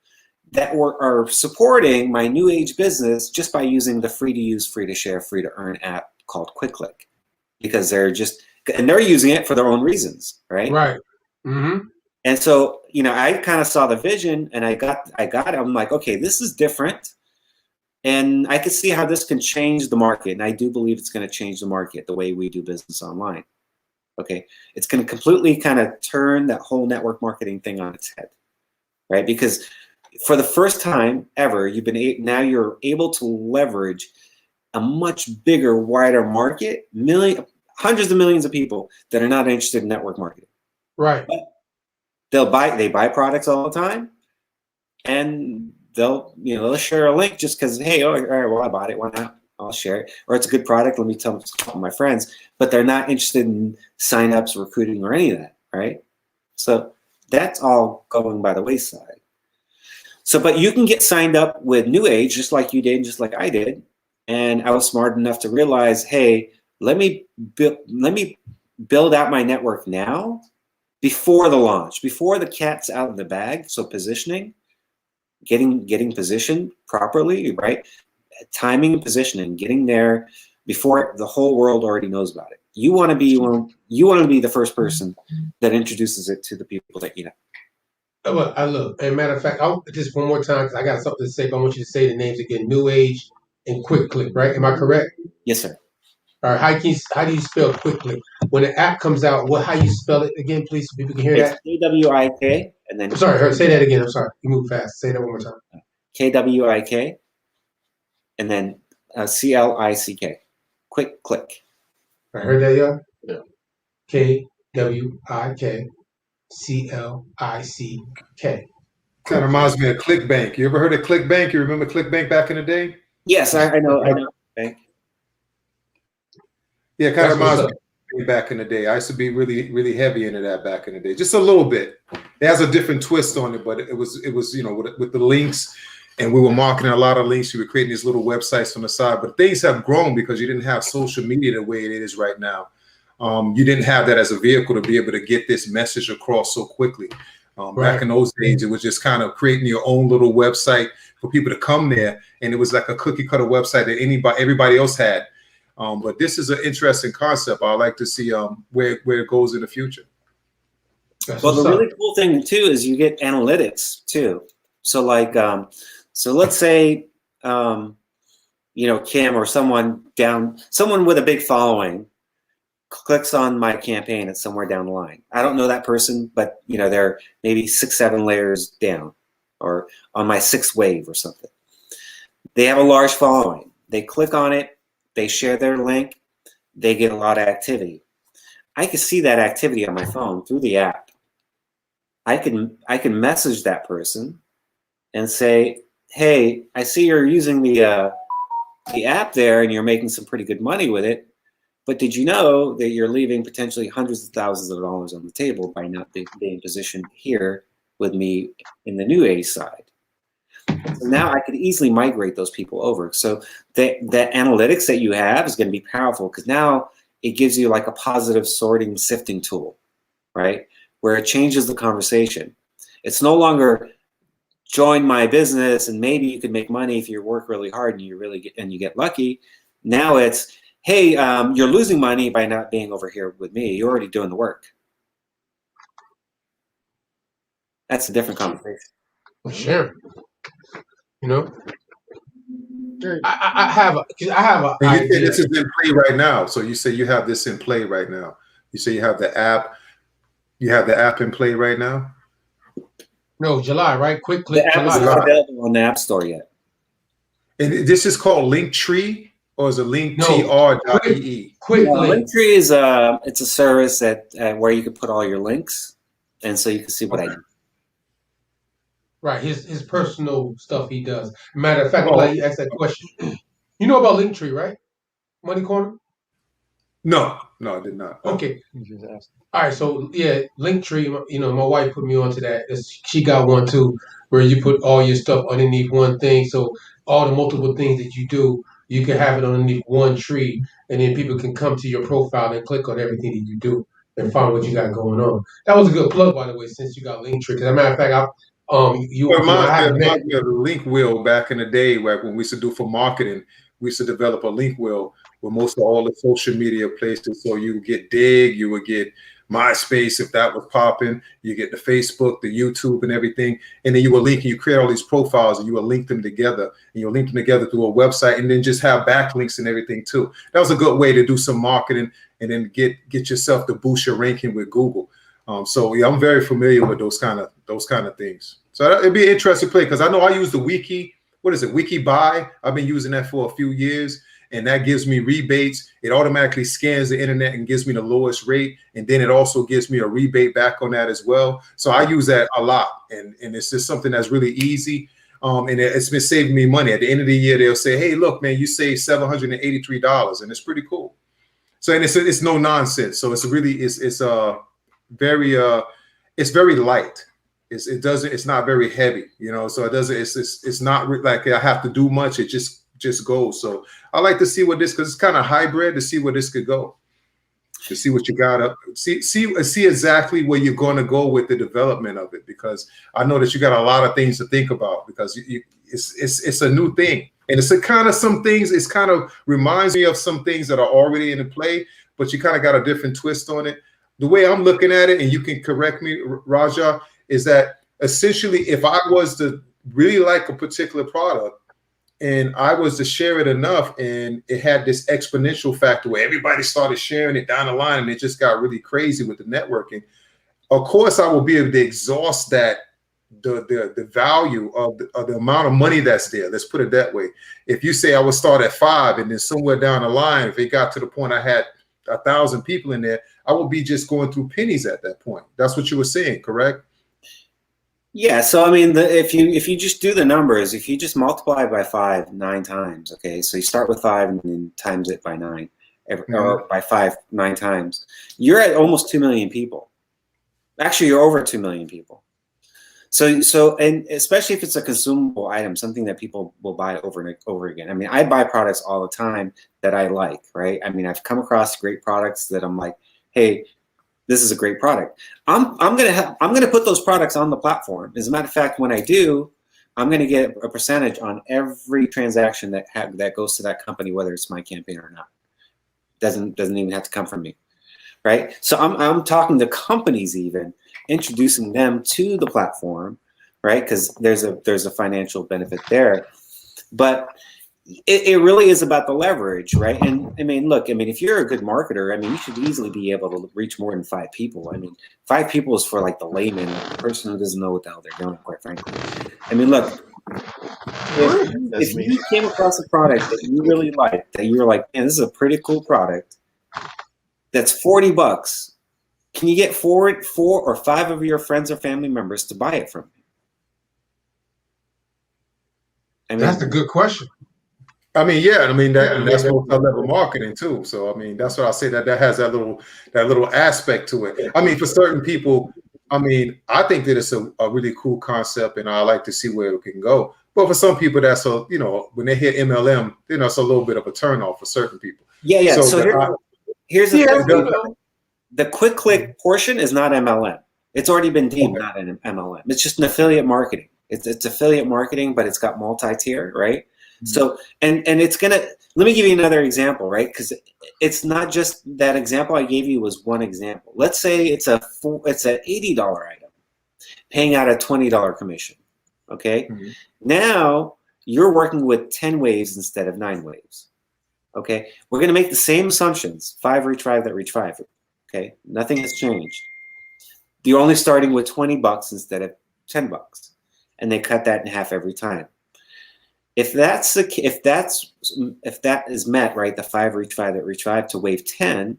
that are supporting my New Age business just by using the free to use, free to share, free to earn app called Quick Click, because they're using it for their own reasons, right? Right. Mm-hmm. And so, I kind of saw the vision, and I got it. I'm like, okay, this is different. And I could see how this can change the market. And I do believe it's going to change the market, the way we do business online. Okay. It's going to completely kind of turn that whole network marketing thing on its head, right? Because for the first time ever, now you're able to leverage a much bigger, wider market, hundreds of millions of people that are not interested in network marketing. Right. But they buy products all the time, and they'll share a link just because, hey, all right, well, I bought it, why not? I'll share it. Or it's a good product, let me tell my friends. But they're not interested in sign-ups, recruiting, or any of that, right? So that's all going by the wayside. So, but you can get signed up with New Age just like you did, just like I did. And I was smart enough to realize, hey, let me build out my network now before the launch, before the cat's out of the bag. So positioning, getting positioned properly, right? Timing and positioning, getting there before the whole world already knows about it. You want to be the first person that introduces it to the people that you know. Look, and matter of fact, I'll just one more time because I got something to say, but I want you to say the names again: New Age and Quick Click, right? Am I correct? Yes, sir. All right. How do you spell Quick Click? When the app comes out, how you spell it again, please, so people can hear that? KWIK, and then. I'm sorry. Say that again. I'm sorry. You move fast. Say that one more time. KWIK, and then CLICK. Quick Click. I heard that, y'all? Yeah. KWIK. CLICK. Kind of reminds me of ClickBank. You ever heard of ClickBank? You remember ClickBank back in the day? Yes, I know. Bank. Yeah, it kind of reminds me back in the day. I used to be really, really heavy into that back in the day, just a little bit. It has a different twist on it, but it was with the links, and we were marketing a lot of links. We were creating these little websites on the side, but things have grown because you didn't have social media the way it is right now. You didn't have that as a vehicle to be able to get this message across so quickly. Back in those days, it was just kind of creating your own little website for people to come there, and it was like a cookie cutter website that everybody else had. But this is an interesting concept. I'd like to see where it goes in the future. Well, the really cool thing too is you get analytics too. So like, so let's say, Kim or someone with a big following clicks on my campaign at somewhere down the line. I don't know that person, but they're maybe 6-7 layers down, or on my 6th wave or something. They have a large following. They click on it, they share their link, they get a lot of activity. I can see that activity on my phone through the app. I can message that person and say, hey, I see you're using the app there and you're making some pretty good money with it, but did you know that you're leaving potentially hundreds of thousands of dollars on the table by not being positioned here with me in the new age side? So now I could easily migrate those people over. So the analytics that you have is going to be powerful, because now it gives you like a positive sorting, sifting tool, right? Where it changes the conversation. It's no longer join my business and maybe you can make money if you work really hard and you get lucky. Now it's, hey, you're losing money by not being over here with me. You're already doing the work. That's a different conversation. Sure. I have a idea. This is in play right now. So you say you have this in play right now. You say you have the app. You have the app in play right now. No, July, right? Quick click. The app is not available on the App Store yet. And this is called Linktree, or is it linktr.ee? Quick link. Linktree is it's a service that where you can put all your links, and so you can see what I do. Right, his personal stuff he does. Matter of fact, I'm glad you asked that question. You know about Linktree, right? Money Corner? No, I did not. Okay. All right, so yeah, Linktree, my wife put me onto that. She got one too, where you put all your stuff underneath one thing. So all the multiple things that you do, you can have it underneath one tree, and then people can come to your profile and click on everything that you do and find what you got going on. That was a good plug, by the way, since you got Linktree. As a matter of fact, reminds me of the link wheel back in the day, when we used to do for marketing. We used to develop a link wheel with most of all the social media places. So you would get Dig, you would get MySpace if that was popping, you get the Facebook, the YouTube, and everything, and then you will link and you create all these profiles and you will link them together, and you'll link them together through a website, and then just have backlinks and everything too. That was a good way to do some marketing and then get yourself to boost your ranking with Google. So yeah, I'm very familiar with those kind of things. So it'd be an interesting play, because I know I use the Wiki. What is it? Wiki Buy. I've been using that for a few years, and that gives me rebates. It automatically scans the internet and gives me the lowest rate, and then it also gives me a rebate back on that as well. So I use that a lot, and it's just something that's really easy. And it's been saving me money. At the end of the year, they'll say, "Hey, look, man, you saved $783," and it's pretty cool. So, and it's no nonsense. So it's very light. It's not very heavy, so it doesn't, it's not like I have to do much. It just goes. So I like to see because it's kind of hybrid, to see where this could go, to see what you got up, see exactly where you're going to go with the development of it, because I know that you got a lot of things to think about, because it's a new thing. And it's some things, it's kind of reminds me of some things that are already in play, but you kind of got a different twist on it. The way I'm looking at it, and you can correct me, Raja, is that essentially if I was to really like a particular product and I was to share it enough and it had this exponential factor where everybody started sharing it down the line and it just got really crazy with the networking, of course I will be able to exhaust that, the value of the amount of money that's there. Let's put it that way. If you say I would start at 5 and then somewhere down the line, if it got to the point I had 1,000 people in there, I would be just going through pennies at that point. That's what you were saying, correct? Yeah. So I mean, if you just do the numbers, if you just multiply by 5 9 times, okay. So you start with 5 and then times it by 9, or by 5 9 times, you're at almost 2 million people. Actually, you're over 2 million people. So and especially if it's a consumable item, something that people will buy over and over again. I mean, I buy products all the time that I like, right? I mean, I've come across great products that I'm like, hey, this is a great product. I'm gonna put those products on the platform. As a matter of fact, when I do, I'm gonna get a percentage on every transaction that goes to that company, whether it's my campaign or not. Doesn't even have to come from me, right? So I'm talking to companies, even introducing them to the platform, right? Because there's a financial benefit there. But it really is about the leverage, right? And I mean, look, I mean, if you're a good marketer, I mean, you should easily be able to reach more than 5 people. I mean, 5 people is for like the layman, the person who doesn't know what the hell they're doing, quite frankly. I mean, look, if you came across a product that you really liked, that you were like, man, this is a pretty cool product, that's $40, can you get 4 or 5 of your friends or family members to buy it from you? I mean, That's a good question. I mean, yeah, I mean that's multi-level marketing too. So I mean, that's what I say that has that little aspect to it. I mean, for certain people, I mean, I think that it's a really cool concept, and I like to see where it can go. But for some people, that's when they hear MLM, it's a little bit of a turnoff for certain people. Yeah. So here's the thing. The quick click portion is not MLM. It's already been deemed not an MLM. It's just an affiliate marketing. It's affiliate marketing, but it's got multi-tier, right? So, and it's going to, let me give you another example, right? Because it's not just that example I gave you was one example. Let's say it's an $80 item, paying out a $20 commission, okay? Mm-hmm. Now, you're working with 10 waves instead of 9 waves, okay? We're going to make the same assumptions, 5 reach 5 that reach 5, okay? Nothing has changed. You're only starting with $20 instead of $10, and they cut that in half every time. If that is met, right, the 5 reach 5 that reach 5 to wave 10,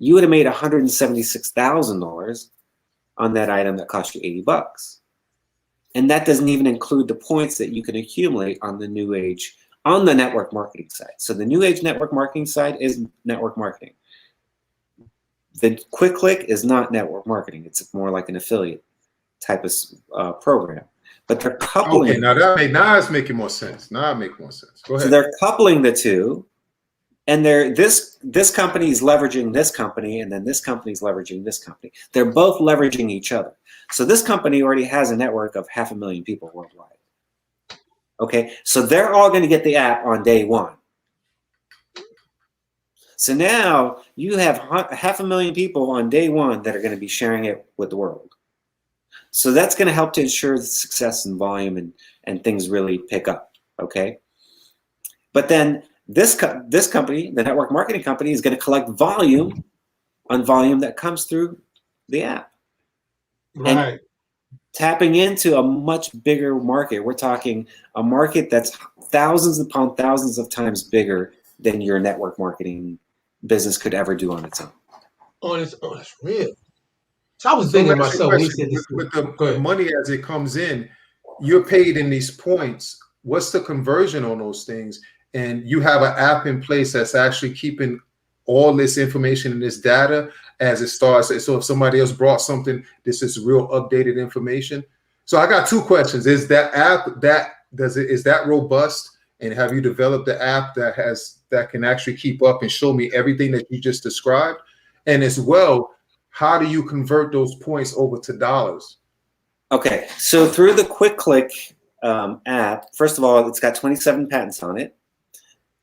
you would have made $176,000 on that item that cost you $80. And that doesn't even include the points that you can accumulate on the new age, on the network marketing side. So the new age network marketing side is network marketing. The quick click is not network marketing. It's more like an affiliate type of program. But they're coupling. Okay, now it's making more sense. Now it makes more sense. Go ahead. So they're coupling the two, and this company is leveraging this company, and then this company is leveraging this company. They're both leveraging each other. So this company already has a network of 500,000 people worldwide. Okay, so they're all going to get the app on day one. So now you have 500,000 people on day one that are going to be sharing it with the world. So that's going to help to ensure the success and volume and things really pick up, okay? But then this company, the network marketing company, is going to collect volume on volume that comes through the app. Right. And tapping into a much bigger market. We're talking a market that's thousands upon thousands of times bigger than your network marketing business could ever do on its own. Oh, that's real. So I was thinking to myself when he said this. With the money as it comes in, you're paid in these points. What's the conversion on those things? And you have an app in place that's actually keeping all this information and this data as it starts. So if somebody else brought something, this is real updated information. So I got 2 questions. Is that app is that robust? And have you developed the app that can actually keep up and show me everything that you just described? And as well, how do you convert those points over to dollars? Okay, so through the Quick Click app, first of all, it's got 27 patents on it,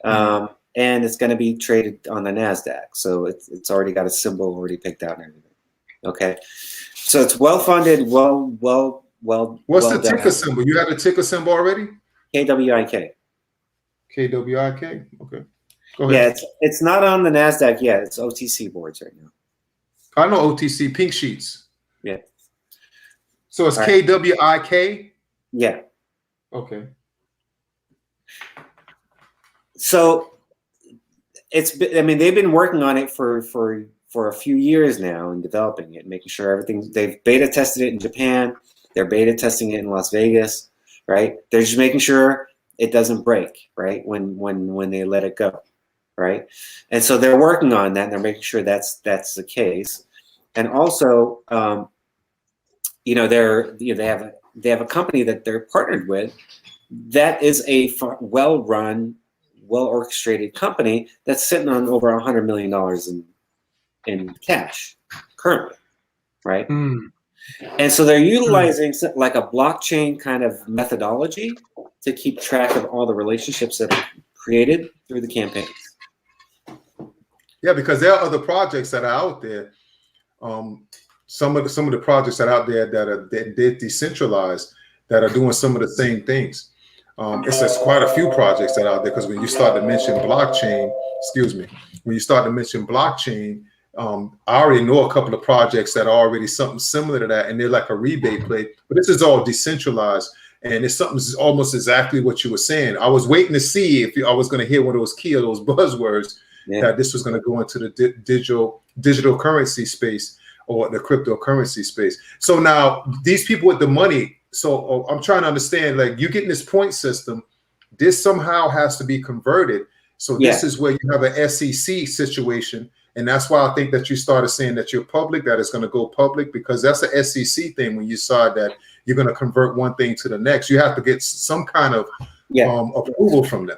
and it's going to be traded on the NASDAQ. So it's already got a symbol already picked out and everything. Okay, so it's well funded, well. What's the ticker symbol? You have the ticker symbol already? KWIK. KWIK. Okay. Go ahead. Yeah, it's not on the NASDAQ yet. It's OTC boards right now. I know OTC pink sheets. Yeah. So it's KWIK? Yeah. Okay. So they've been working on it for a few years now and developing it, making sure everything, they've beta tested it in Japan. They're beta testing it in Las Vegas, right? They're just making sure it doesn't break, right? When they let it go. Right, and so they're working on that, and they're making sure that's the case, and also, they have a company that they're partnered with that is a well-run, well-orchestrated company that's sitting on over $100 million in cash currently, right? And so they're utilizing like a blockchain kind of methodology to keep track of all the relationships that are created through the campaigns. Yeah, because there are other projects that are out there. Some of the projects that are out there that are decentralized that are doing some of the same things. It's quite a few projects that are out there, because when you start to mention blockchain, I already know a couple of projects that are already something similar to that, and they're like a rebate play. But this is all decentralized, and it's something almost exactly what you were saying. I was waiting to see if I was going to hear one of those key of those buzzwords, that this was going to go into the digital currency space or the cryptocurrency space. So now these people with the money. So I'm trying to understand, like, you getting this point system, this somehow has to be converted. So this is where you have an SEC situation. And that's why I think that you started saying that you're public, that it's going to go public, because that's an SEC thing. When you saw that you're going to convert one thing to the next, you have to get some kind of approval from them.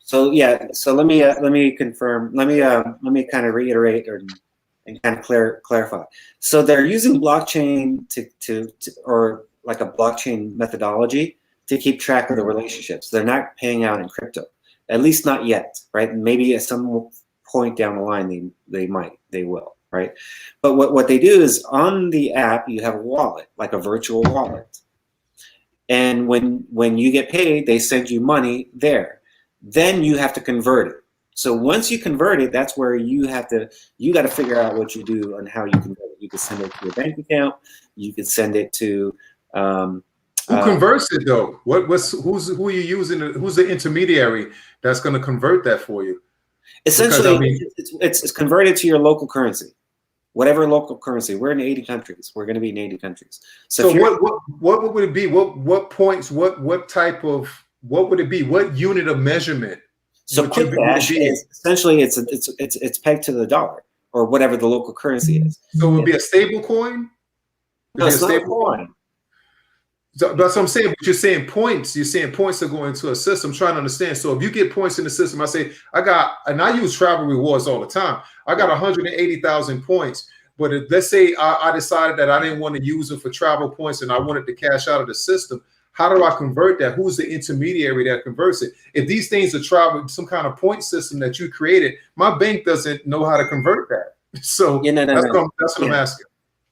So so let me confirm. Let me kind of reiterate and kind of clarify. So they're using blockchain to or like a blockchain methodology to keep track of the relationships. They're not paying out in crypto, at least not yet, right? Maybe at some point down the line they will, right? But what they do is, on the app you have a wallet, like a virtual wallet, and when you get paid, they send you money there. Then you have to convert it. So once you convert it, that's where you got to figure out what you do and how you convert it. You can send it to your bank account. You could send it to who converts it though? Who are you using? Who's the intermediary that's going to convert that for you? Essentially, it's converted to your local currency, whatever local currency. We're in 80 countries. We're going to be in 80 countries. So what would it be? What points? What type of? What would it be? What unit of measurement? So quick cash is essentially it's pegged to the dollar or whatever the local currency is. So it would be a stable coin? No, it's not a coin. So that's what I'm saying. But you're saying points. You're saying points are going into a system. I'm trying to understand. So if you get points in the system, I say I use travel rewards all the time. I got 180,000 points. But let's say I decided that I didn't want to use them for travel points and I wanted to cash out of the system. How do I convert that? Who's the intermediary that converts it? If these things are travel, some kind of point system that you created, my bank doesn't know how to convert that. So that's what I'm asking.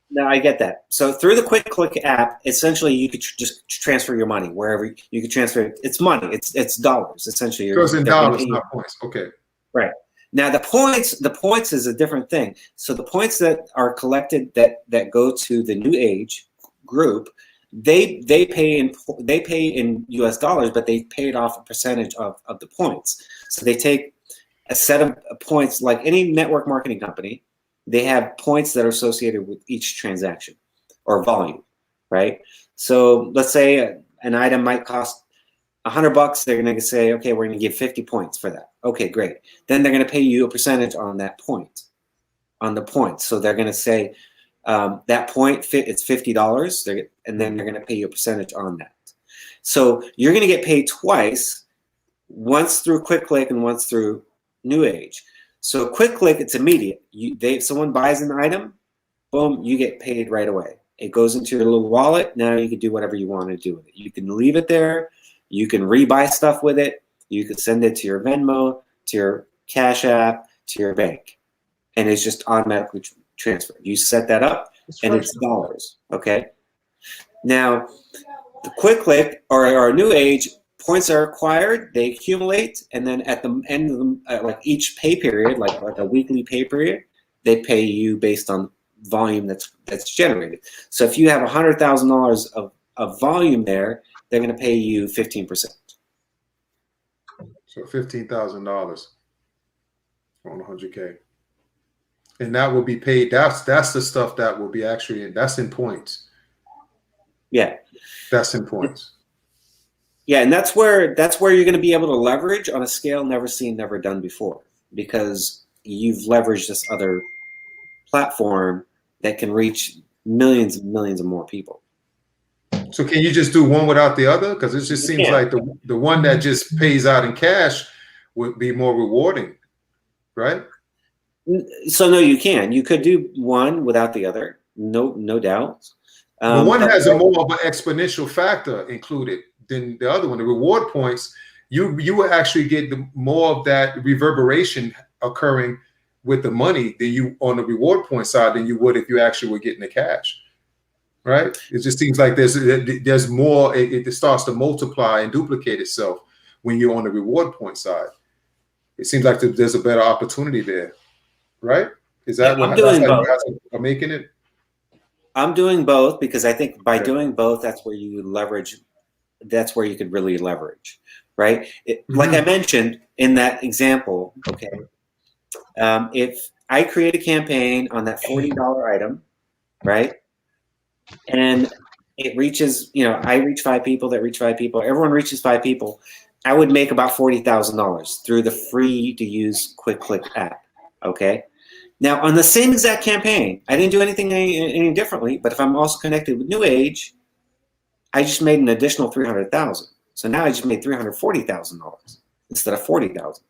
No, I get that. So through the Quick Click app, essentially you could just transfer your money wherever you could transfer it. It's money. It's dollars essentially. Because in dollars, not points. Okay. Right. Now the points is a different thing. So the points that are collected that go to the New Age group, they pay in US dollars, but they paid off a percentage of the points. So they take a set of points, like any network marketing company. They have points that are associated with each transaction or volume, right? So let's say an item might cost $100. They're going to say, okay, we're going to give 50 points for that. Okay, great. Then they're going to pay you a percentage on that point, on the points. So they're going to say that point, it's $50, and then they're going to pay you a percentage on that. So you're going to get paid twice, once through Quick Click and once through New Age. So Quick Click, it's immediate. Someone buys an item, boom, you get paid right away. It goes into your little wallet. Now you can do whatever you want to do with it. You can leave it there. You can rebuy stuff with it. You can send it to your Venmo, to your Cash App, to your bank. And it's just automatically transferred. You set that up, and it's dollars, okay? Now, the Quick Click or New Age, points are acquired, they accumulate, and then at the end of them, like each pay period, like a weekly pay period, they pay you based on volume that's generated. So if you have $100,000 of volume there, they're going to pay you 15%. So $15,000 on 100K, and that will be paid. That's the stuff that will be that's in points. Yeah, that's in points. Yeah, and that's where you're going to be able to leverage on a scale never seen, never done before, because you've leveraged this other platform that can reach millions and millions of more people. So can you just do one without the other? Because it just seems like the one that just pays out in cash would be more rewarding, right? So no, you can. You could do one without the other, no doubt. But one has a more of an exponential factor included than the other one. The reward points, you will actually get more of that reverberation occurring with the money than you on the reward point side than you would if you actually were getting the cash, right? It just seems like there's more. It starts to multiply and duplicate itself when you're on the reward point side. It seems like there's a better opportunity there, right? Is that what that's how you guys are making it? I'm doing both because I think by doing both, that's where you leverage. That's where you could really leverage, right? Like I mentioned in that example, okay, if I create a campaign on that $40 item, right, and it reaches, I reach 5 people, that reach 5 people, everyone reaches 5 people, I would make about $40,000 through the free-to-use Quick Click app, okay? Now, on the same exact campaign, I didn't do anything any differently, but if I'm also connected with New Age, I just made an additional $300,000. So now I just made $340,000 instead of $40,000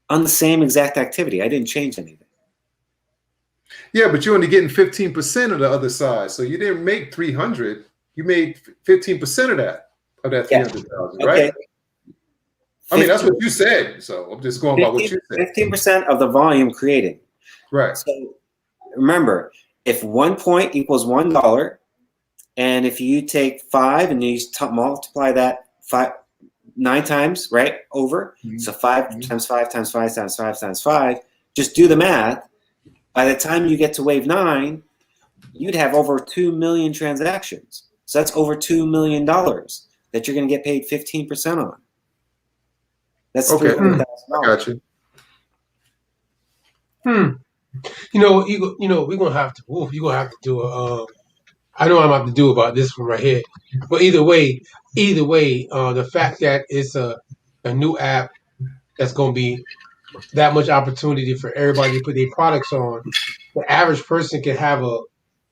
on the same exact activity. I didn't change anything. Yeah, but you're only getting 15% of the other side. So you didn't make 300. You made 15% of that 300,000, right? Okay. I mean, that's what you said. So I'm just going by what you said. 15% of the volume created. Right. So remember, if 1 point equals $1, and if you take 5 and you multiply that 9 times, right, over, so 5 times 5 times 5 times 5 times 5, just do the math. By the time you get to wave 9, you'd have over 2 million transactions. So that's over $2 million that you're going to get paid 15% on. That's okay. $300,000. Gotcha. We're gonna have to. You're gonna have to do a. I know what I'm about to do about this one right here, but either way, the fact that it's a new app that's gonna be that much opportunity for everybody to put their products on, the average person can have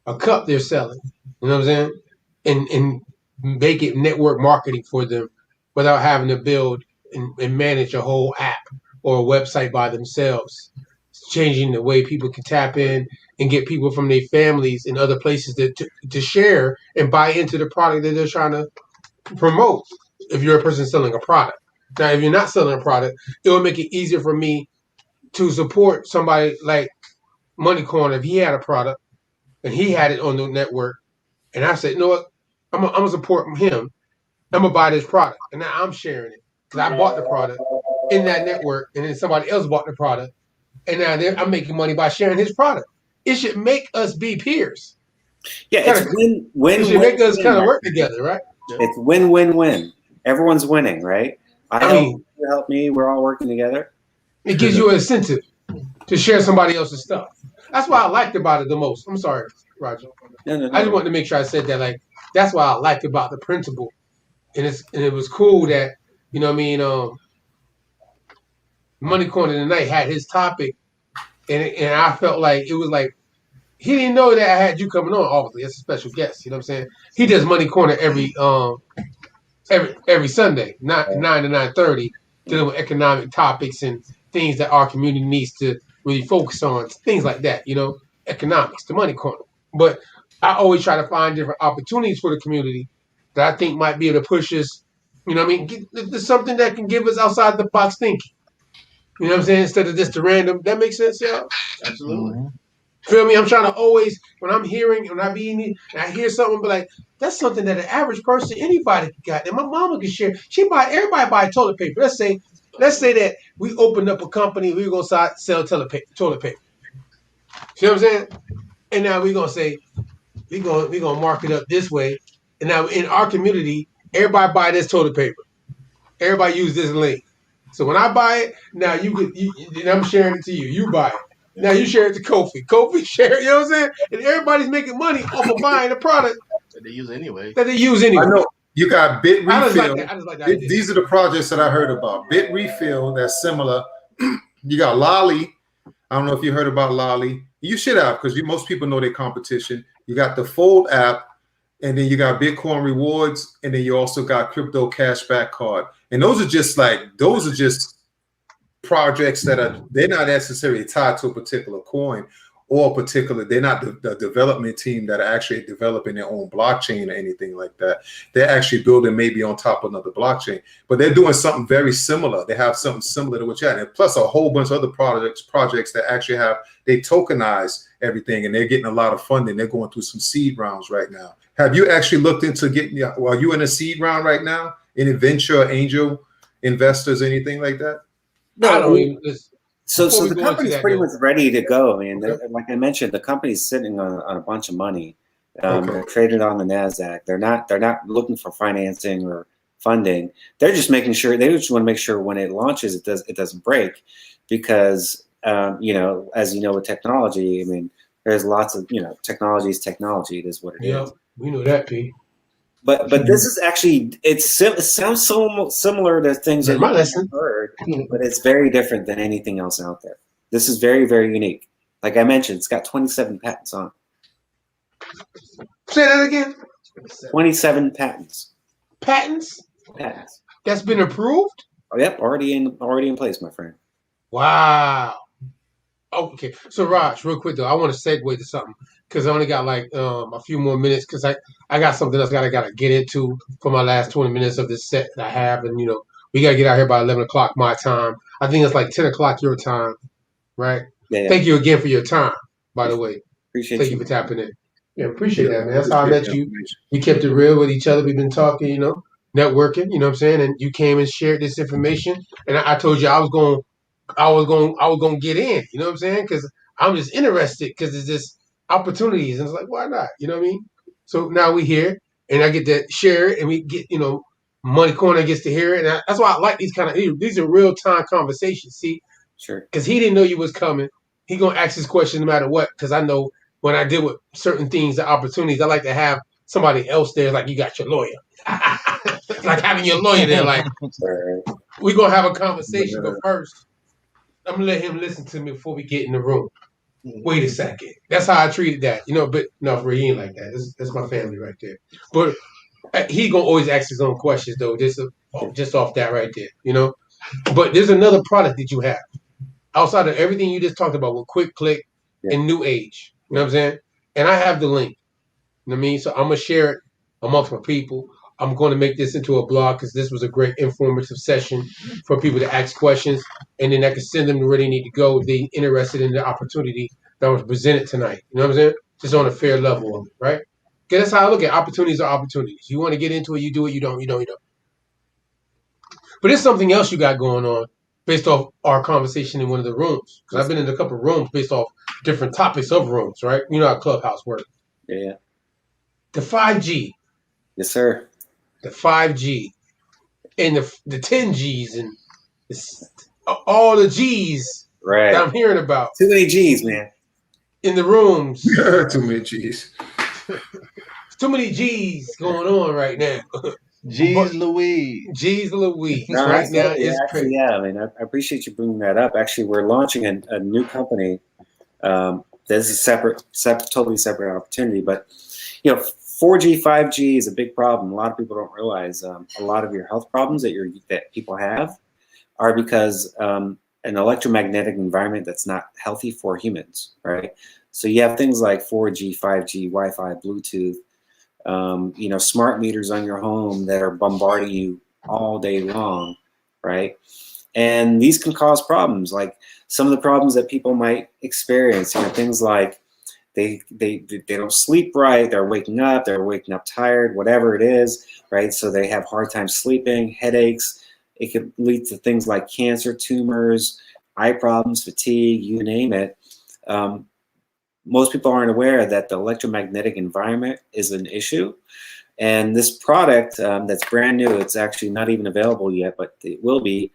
a cup they're selling. You know what I'm saying? And make it network marketing for them without having to build and manage a whole app or a website by themselves. It's changing the way people can tap in and get people from their families and other places to share and buy into the product that they're trying to promote. If you're a person selling a product. Now, if you're not selling a product, it will make it easier for me to support somebody like Money Corner if he had a product and he had it on the network. And I said, you know what? I'm going to support him. I'm going to buy this product. And now I'm sharing it. Because I bought the product in that network, and then somebody else bought the product, and now I'm making money by sharing his product. It should make us be peers. Yeah, it's win-win. It should make us kind of work together, right? It's win-win-win. Everyone's winning, right? I mean, you help me. We're all working together. It gives you an incentive to share somebody else's stuff. That's what I liked about it the most. I'm sorry, Roger. No. I just wanted to make sure I said that. Like, that's what I liked about the principle, and it was cool that. You know what I mean? Money Corner tonight had his topic, and I felt like it was like he didn't know that I had you coming on. Obviously, as a special guest. You know what I'm saying? He does Money Corner every Sunday, 9 to 9:30, dealing with economic topics and things that our community needs to really focus on. Things like that. Economics, the Money Corner. But I always try to find different opportunities for the community that I think might be able to push us. You know what I mean? There's something that can give us outside the box thinking. You know what I'm saying? Instead of just the random. That makes sense, y'all? Absolutely. Mm-hmm. Feel me? I'm trying to always, when I'm hearing, when I be in it, and I hear something, be like, that's something that an average person, anybody got. And my mama can share. Everybody buy toilet paper. Let's say that we opened up a company, we were going to sell toilet paper. See what I'm saying? And now we're going to say, we're going to mark it up this way. And now in our community, everybody buy this toilet paper. Everybody use this link. So when I buy it, now and I'm sharing it to you. You buy it. Now you share it to Kofi. Kofi share it, you know what I'm saying? And everybody's making money off of buying a product that they use anyway. I know. You got Bit Refill. I just like that These are the projects that I heard about. Bit Refill, that's similar. You got Lolly. I don't know if you heard about Lolly. You should have, because most people know their competition. You got the Fold app. And then you got Bitcoin rewards, and then you also got crypto cashback card. And those are just projects that they're not necessarily tied to a particular coin, or particular, they're not the development team that are actually developing their own blockchain or anything like that. They're actually building maybe on top of another blockchain, but they're doing something very similar. They have something similar to what you had, and plus a whole bunch of other projects that actually they tokenize everything, and they're getting a lot of funding. They're going through some seed rounds right now. Have you actually looked into getting, are you in a seed round right now? Any venture or angel investors, anything like that? No, I don't even. So the go company's into that, pretty though. much ready to go. I mean, Okay. like I mentioned, the company's sitting on a bunch of money. Okay. They're traded on the NASDAQ. They're not looking for financing or funding. They're just making sure, they just want to make sure when it launches, it doesn't break, because you know, as you know, with technology, I mean, there's lots of, you know, technology is technology. It is what it is. We know that, P. But this is actually, it sounds so similar to things that you've heard, but it's very different than anything else out there. This is very, very unique. Like I mentioned, it's got 27 patents on it. Say that again. 27 patents. Patents? Patents. That's been approved? Oh, yep, already in place, my friend. Wow. Okay. So Raj, real quick though, I want to segue to something because I only got like a few more minutes because I got something else I gotta get into for my last 20 minutes of this set that I have, and you know we gotta get out here by 11 o'clock my time. I think it's like 10 o'clock your time, right? Yeah. Thank you again for your time, by the way. Thank you for tapping in. Yeah, appreciate that, man. That's how I met you. We kept it real with each other. We've been talking, you know, networking, you know what I'm saying? And you came and shared this information. And I told you I was going to get in, you know what I'm saying? Because I'm just interested because it's just opportunities. And it's like, why not? You know what I mean? So now we here and I get to share it and we get, you know, Money Corner gets to hear it. And that's why I like these are real time conversations. See? Sure. Because he didn't know you was coming. He going to ask his question no matter what. Because I know when I deal with certain things, the opportunities, I like to have somebody else there. Like you got your lawyer. Like having your lawyer there. Like, we're going to have a conversation. But first, I'm going to let him listen to me before we get in the room. Wait a second. That's how I treated that. You know, but no, for he ain't like that. That's my family right there. But he going to always ask his own questions, though. Just off that right there, you know. But there's another product that you have. Outside of everything you just talked about with Quick Click and New Age. You know what I'm saying? And I have the link. You know what I mean? So I'm going to share it amongst my people. I'm going to make this into a blog because this was a great informative session for people to ask questions. And then I can send them to where they need to go if they're interested in the opportunity that was presented tonight. You know what I'm saying? Just on a fair level of it, right? Because that's how I look at opportunities are opportunities. You want to get into it, you do it. You don't. But there's something else you got going on based off our conversation in one of the rooms. Because I've been in a couple of rooms based off different topics of rooms, right? You know how Clubhouse works. Yeah. The 5G. Yes, sir. The 5G. And the 10 Gs and all the Gs that I'm hearing about. Too many Gs, man. In the rooms. Too many Gs. Too many Gs going on right now. Jeez Louise. Jeez Louise. No, right now it's crazy. Yeah, I mean, I appreciate you bringing that up. Actually, we're launching a new company. This is totally separate opportunity. But, you know, 4G, 5G is a big problem. A lot of people don't realize a lot of your health problems that people have are because an electromagnetic environment that's not healthy for humans, right? So you have things like 4G, 5G, Wi-Fi, Bluetooth, you know, smart meters on your home that are bombarding you all day long, right? And these can cause problems, like some of the problems that people might experience, you know, things like they don't sleep right, they're waking up tired, whatever it is, right? So they have hard time sleeping, headaches. It could lead to things like cancer, tumors, eye problems, fatigue, you name it. Most people aren't aware that the electromagnetic environment is an issue. And this product that's brand new, it's actually not even available yet, but it will be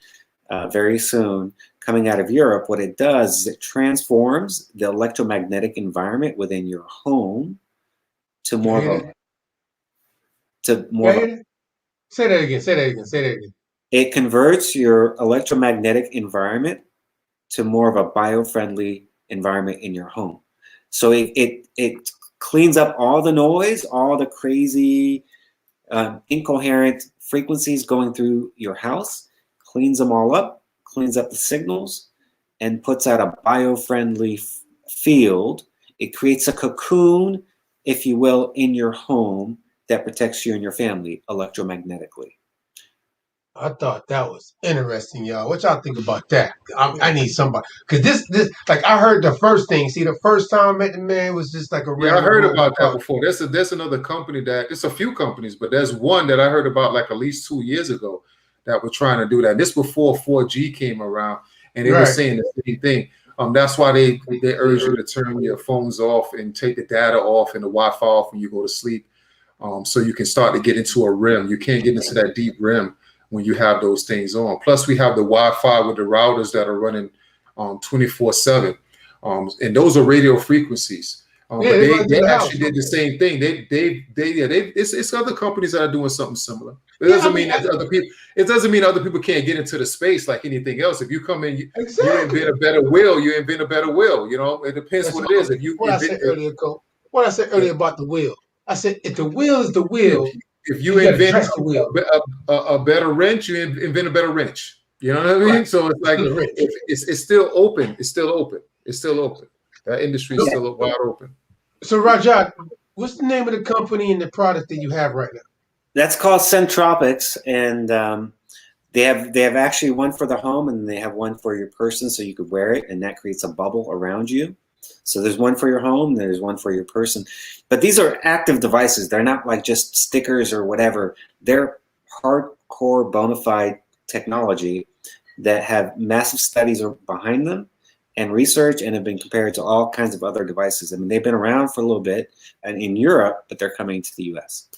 very soon, coming out of Europe. What it does is it transforms the electromagnetic environment within your home to more of a... Say that again. It converts your electromagnetic environment to more of a bio-friendly environment in your home. So it cleans up all the noise, all the crazy, incoherent frequencies going through your house, cleans them all up, cleans up the signals, and puts out a bio-friendly field. It creates a cocoon, if you will, in your home that protects you and your family electromagnetically. I thought that was interesting, y'all. What y'all think about that? I need somebody because this like I heard the first thing. See, the first time I met the man was just like a Yeah, I regular heard about that motherfucker. before. There's another company that it's a few companies, but there's one that I heard about like at least 2 years ago that were trying to do that. This before 4G came around, and they were Right. saying the same thing. That's why they urge you to turn your phones off and take the data off and the Wi-Fi off when you go to sleep, so you can start to get into a REM. You can't get into that deep REM when you have those things on. Plus, we have the Wi-Fi with the routers that are running 24/7, and those are radio frequencies. But they actually did the same thing. It's other companies that are doing something similar. It doesn't mean that other people. It doesn't mean other people can't get into the space like anything else. If you come in, you invent a better will. You invent a better will. You know, it depends what it is. If you I said earlier, Cole. What I said earlier about the will. I said if the will is the will. If you invent a better wrench, you invent a better wrench. You know what I mean? Right. So it's like it's still open. It's still open. It's still open. That industry is still wide open. So Rajat, what's the name of the company and the product that you have right now? That's called Centropix, and they have actually one for the home, and they have one for your person, so you could wear it, and that creates a bubble around you. So there's one for your home, there's one for your person. But these are active devices. They're not like just stickers or whatever. They're hardcore bona fide technology that have massive studies behind them and research, and have been compared to all kinds of other devices. I mean, they've been around for a little bit and in Europe, but they're coming to the US.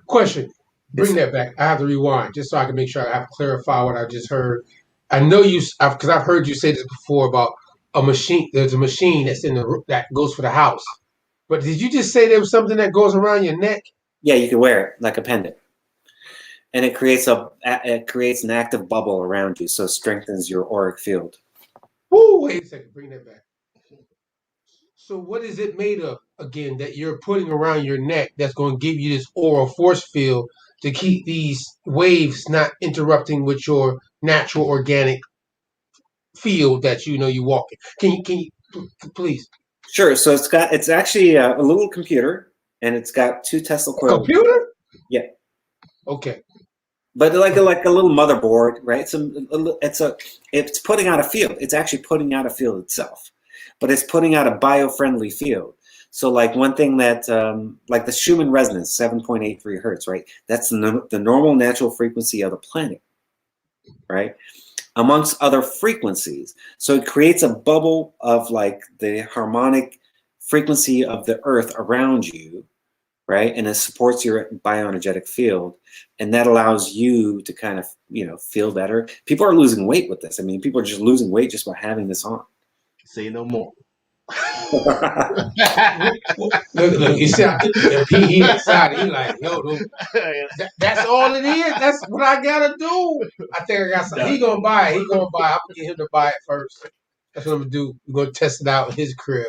Question. Bring that back. I have to rewind just so I can make sure I have to clarify what I just heard. I know because I've heard you say this before about a machine. There's a machine that's that goes for the house. But did you just say there was something that goes around your neck? Yeah, you can wear it like a pendant, and it creates an active bubble around you, so it strengthens your auric field. Woo! Wait a second. Bring that back. So what is it made of again that you're putting around your neck that's going to give you this aural force field to keep these waves not interrupting with your natural organic field that you walk in? Can you please? Sure. So it's actually a little computer, and it's got 2 Tesla coils. Computer? Yeah. Okay. But like a little motherboard, right? It's putting out a field. It's actually putting out a field itself, but it's putting out a bio-friendly field. So like one thing that, like the Schumann resonance, 7.83 hertz, right? That's the normal natural frequency of the planet, right? Amongst other frequencies. So it creates a bubble of like the harmonic frequency of the earth around you, right? And it supports your bioenergetic field. And that allows you to kind of, feel better. People are losing weight with this. I mean, people are just losing weight just by having this on. Say no more. Look, you see, he excited. He like, yo, dude, that's all it is. That's what I gotta do. I think I got something. He gonna buy it. I'm gonna get him to buy it first. That's what I'm gonna do. We're gonna test it out in his crib.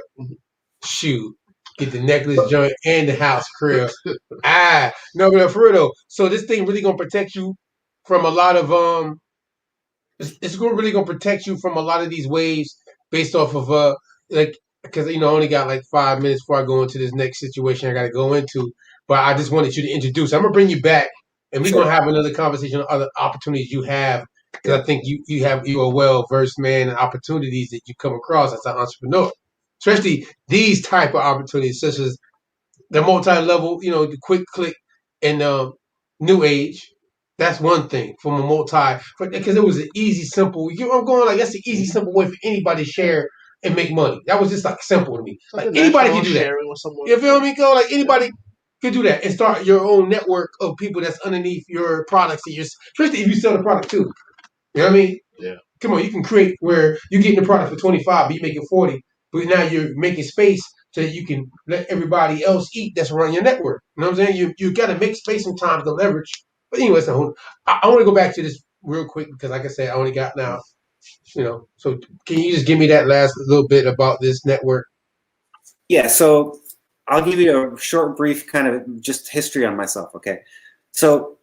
Shoot, get the necklace joint and the house crib. No, but for real though. So this thing really gonna protect you from a lot of It's really gonna protect you from a lot of these waves based off of because I only got like 5 minutes before I go into this next situation I got to go into. But I just wanted you to introduce. I'm gonna bring you back, and we're gonna have another conversation on other opportunities you have, because I think you are a well versed man in opportunities that you come across as an entrepreneur, especially these type of opportunities such as the multi-level, the quick click and new age. That's one thing from because it was an easy, simple. I'm going like that's an easy, simple way for anybody to share and make money. That was just like simple to me. Like anybody can do that. You feel me? Go like anybody can do that and start your own network of people that's underneath your products and especially if you sell the product too. You know what I mean? Yeah. Come on, you can create where you're getting the product for 25, but you make it 40, but now you're making space so that you can let everybody else eat that's around your network. You know what I'm saying? You got to make space sometimes to leverage. But anyways, I want to go back to this real quick because, like I said, I only got now. So can you just give me that last little bit about this network? Yeah, so I'll give you a short, brief kind of just history on myself, okay? So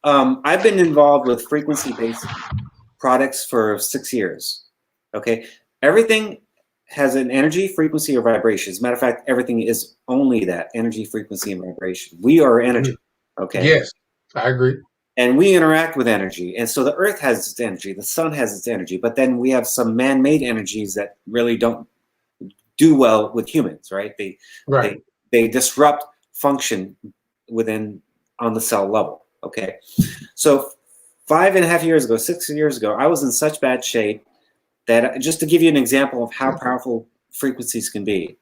I've been involved with frequency-based products for 6 years, okay? Everything has an energy, frequency, or vibration. As a matter of fact, everything is only that energy, frequency, and vibration. We are energy. Okay. Yes, I agree. And we interact with energy. And so the earth has its energy, the sun has its energy, but then we have some man-made energies that really don't do well with humans, right? They disrupt function on the cell level. Okay. So 5.5 years ago, 6 years ago, I was in such bad shape that, just to give you an example of how powerful frequencies can be,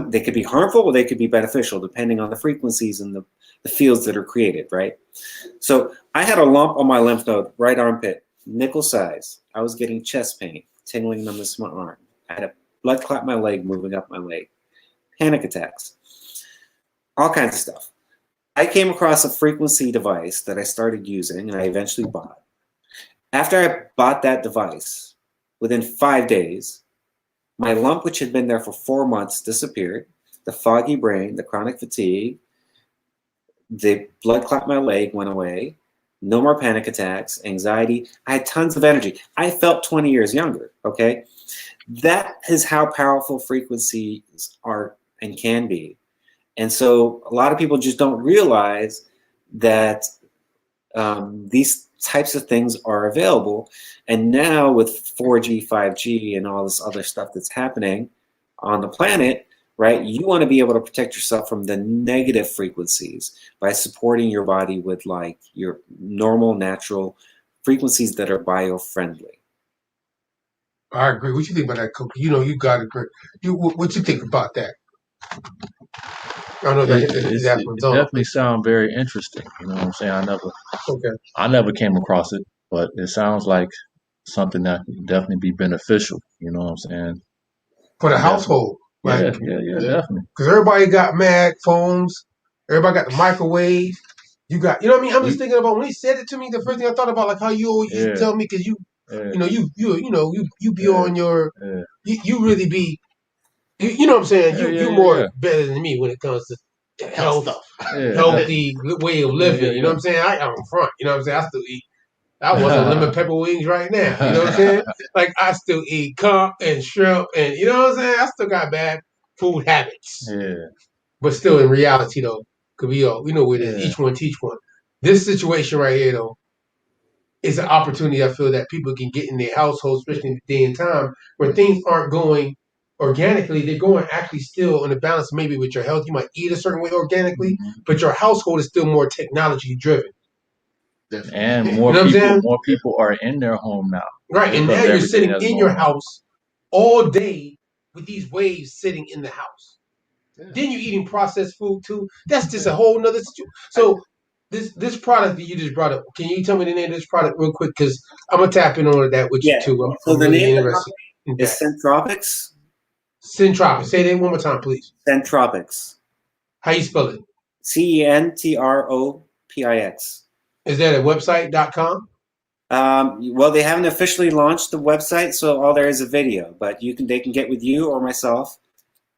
they could be harmful or they could be beneficial depending on the frequencies and the fields that are created, right? So I had a lump on my lymph node, right armpit, nickel size. I was getting chest pain, tingling numbness in my arm. I had a blood clot in my leg, moving up my leg, panic attacks, all kinds of stuff. I came across a frequency device that I started using and I eventually bought. After I bought that device, within 5 days, my lump, which had been there for 4 months, disappeared. The foggy brain, the chronic fatigue, the blood clot in my leg went away. No more panic attacks, anxiety. I had tons of energy. I felt 20 years younger, okay? That is how powerful frequencies are and can be. And so a lot of people just don't realize that these types of things are available. And now with 4G, 5G, and all this other stuff that's happening on the planet, right? You want to be able to protect yourself from the negative frequencies by supporting your body with like your normal, natural frequencies that are bio-friendly. I agree. What you think about that, Coach? You know, you got to agree. What you think about that? I know that it definitely sounds very interesting. You know what I'm saying? I never came across it, but it sounds like something that could definitely be beneficial. You know what I'm saying? For the household. Like, yeah, definitely. Because everybody got Mac phones. Everybody got the microwave. You got, you know what I mean? I'm just thinking about when he said it to me. The first thing I thought about, like how you always used to tell me, because you be on your, you really be, you know what I'm saying? You more better than me when it comes to healthy way of living. You know what I'm saying? I'm front. You know what I'm saying? I still eat. I want some lemon pepper wings right now. You know what I'm saying? Like, I still eat conch and shrimp, and you know what I'm saying? I still got bad food habits. Yeah. But still, in reality, though, because we know where it is. Each one teach one. This situation right here, though, is an opportunity I feel that people can get in their household, especially in the day and time where things aren't going organically. They're going actually still on the balance, maybe with your health. You might eat a certain way organically, but your household is still more technology driven. Definitely. And more people are in their home now. Right, and now you're sitting in your house all day with these waves sitting in the house. Yeah. Then you're eating processed food too. That's just a whole nother situation. So this product that you just brought up, can you tell me the name of this product real quick? Because I'm gonna tap in on that with you too. I'm the really name interested. Is Centropix. Centropix. Say that one more time, please. Centropix. How you spell it? CENTROPIX. Is that a website.com? Well, they haven't officially launched the website, so all there is a video. But they can get with you or myself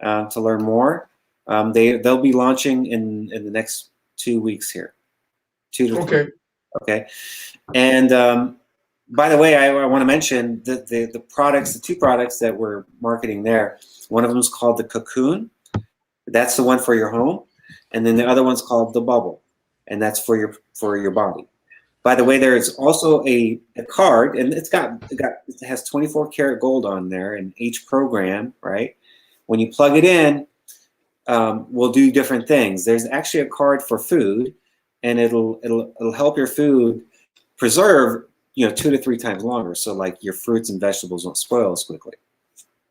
to learn more. They'll be launching in the next 2 weeks here. 2 to 3. Okay. And by the way, I want to mention the products, the 2 products that we're marketing there. One of them is called the Cocoon. That's the one for your home, and then the other one's called the Bubble, and that's for your body. By the way, there is also a card, and it has 24 karat gold on there, and each program, right? When you plug it in, will do different things. There's actually a card for food, and it'll help your food preserve, 2 to 3 times longer. So like your fruits and vegetables don't spoil as quickly.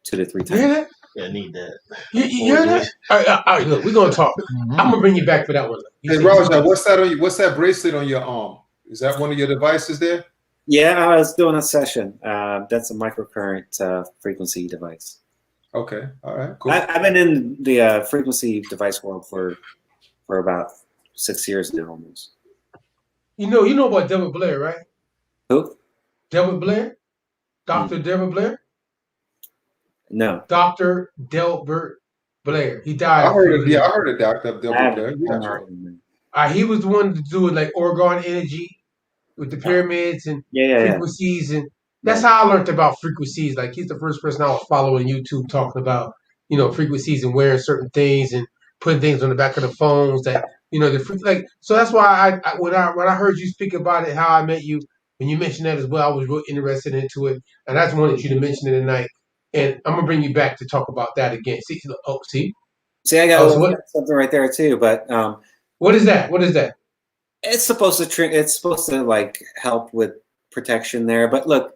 2 to 3 times. You hear that? Yeah, I need that. You hear that? All right, look, we're gonna talk. I'm gonna bring you back for that one. Hey, Roger, what's that on you? What's that bracelet on your arm? Is that one of your devices there? Yeah, I was doing a session. That's a microcurrent frequency device. Okay, all right, cool. I've been in the frequency device world for about 6 years now, almost. You know about Delbert Blair, right? Who? Delbert Blair? Dr. Delbert Blair? No. Dr. Delbert Blair. He died. I heard of Dr. Delbert Blair. He was the one to do it like orgone energy with the pyramids and frequencies and That's how I learned about frequencies. Like he's the first person I was following on YouTube talking about, frequencies and wearing certain things and putting things on the back of the phones that, so that's why when I heard you speak about it, how I met you, when you mentioned that as well, I was real interested into it. And I just wanted you to mention it tonight. And I'm gonna bring you back to talk about that again. See, I got something right there too, but what is that? What is that? It's supposed to like help with protection there. But look,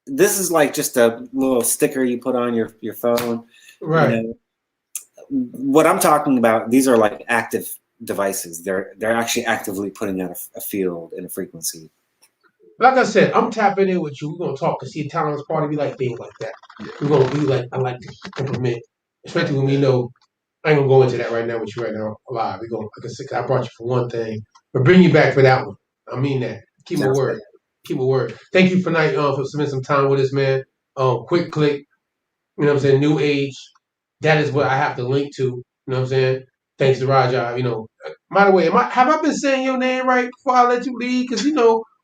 this is like just a little sticker you put on your phone. Right. What I'm talking about, these are like active devices. They're actually actively putting out a field and a frequency. Like I said, I'm tapping in with you. We're gonna talk, because see, tolerance party, we like things like that. We're gonna be like, I like to implement, especially when we know. I ain't gonna go into that right now with you right now live. We're gonna, like I said, I brought you for one thing, but bring you back for that one. I mean that. Keep my word. Keep my word. Thank you for spending some time with us, man. Quick click. You know what I'm saying? New age. That is what I have to link to. You know what I'm saying? Thanks to Raja. By the way, have I been saying your name right before I let you leave? Because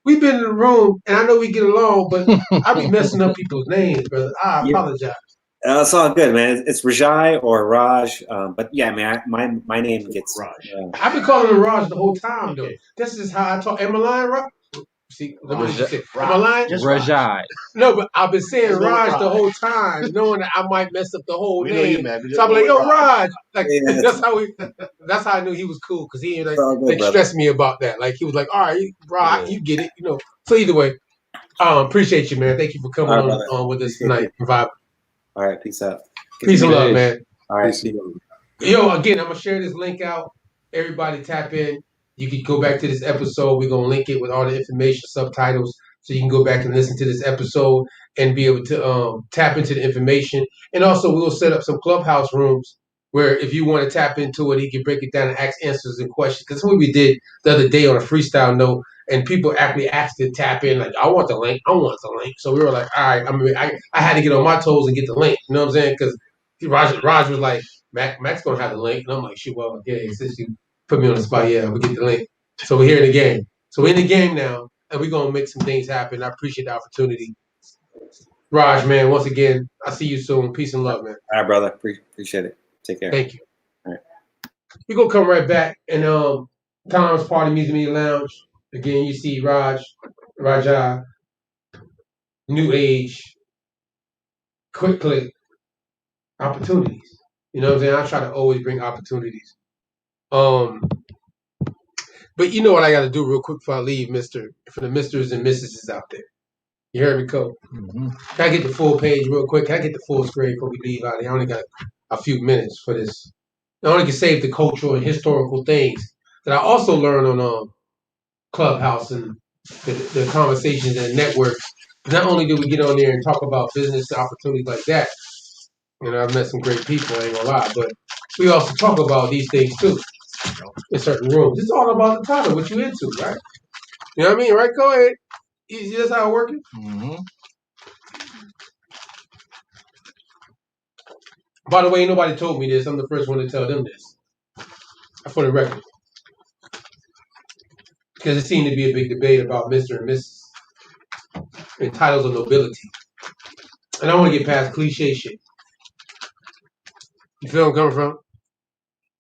we've been in the room, and I know we get along, but I be messing up people's names, brother. I apologize. It's all good, man. It's Rajai or Raj, but yeah, man, my name gets Raj. I've been calling him Raj the whole time, though. This is how I talk. Am I lying, Raj? See, am I lying? Rajai. No, but I've been saying Raj the whole time, knowing that I might mess up the whole name. Know you, man. So I'm like, yo, Raj. Like that's how I knew he was cool, because he stressed me about that. Like he was like, all right, Raj, you get it, So either way, appreciate you, man. Thank you for coming on with us tonight. Vibe. All right, peace out. Peace and love, man. All right, yo, again, I'm gonna share this link out. Everybody tap in. You can go back to this episode. We're gonna link it with all the information, subtitles, so you can go back and listen to this episode and be able to tap into the information. And also, we'll set up some clubhouse rooms where, if you want to tap into it, he can break it down and ask answers and questions. Because what we did the other day on a freestyle note, and people actually asked to tap in, like, I want the link. So we were like, all right. I had to get on my toes and get the link. You know what I'm saying? Because Raj was like, Mac's gonna have the link, and I'm like, shoot, well, yeah, since you put me on the spot, yeah, we get the link. So we're here in the game. So we're in the game now, and we're gonna make some things happen. I appreciate the opportunity. Raj, man, once again, I'll see you soon. Peace and love, man. All right, brother. Appreciate it. Take care. Thank you. All right. We're gonna come right back, and Tom's Party Music Media Lounge. Again, you see Raja, New Age, Quick Click, opportunities. You know what I'm saying? I try to always bring opportunities. But you know what I got to do real quick before I leave, for the misters and missuses out there. You heard me, Cole? Mm-hmm. Can I get the full page real quick? Can I get the full screen before we leave out here? I only got a few minutes for this. I only can save the cultural and historical things that I also learned on Clubhouse and the conversations and networks. Not only do we get on there and talk about business opportunities like that, I've met some great people, I ain't gonna lie, but we also talk about these things too in certain rooms. It's all about the title, what you into, right? You know what I mean, right? Go ahead. You see that's how it working? Mm-hmm. By the way, nobody told me this. I'm the first one to tell them this. For the record. Because it seemed to be a big debate about Mr. and Mrs. and titles of nobility. And I want to get past cliche shit. You feel where I'm coming from?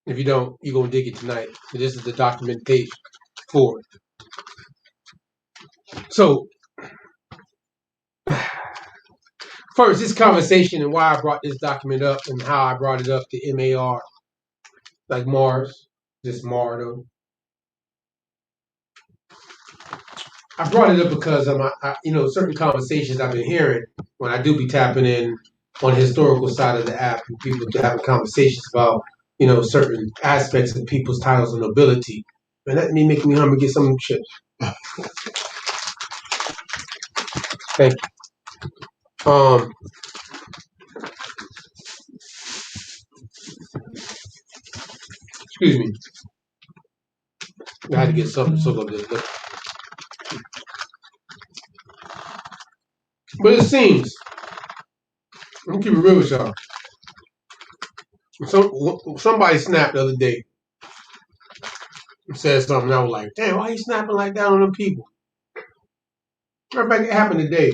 If you don't, you're going to dig it tonight. So this is the documentation for it. So, first, this conversation and why I brought this document up and how I brought it up to MAR, like Mars, just Mardo. I brought it up because certain conversations I've been hearing when I do be tapping in on the historical side of the app, and people having conversations about certain aspects of people's titles of nobility. Man, that making me hungry. Get some chips. Thank you. Excuse me. I had to get something to soak up this. But it seems, I'm gonna keep it real with y'all. Somebody snapped the other day and said something. I was like, damn, why you snapping like that on them people? Matter of fact, it happened today.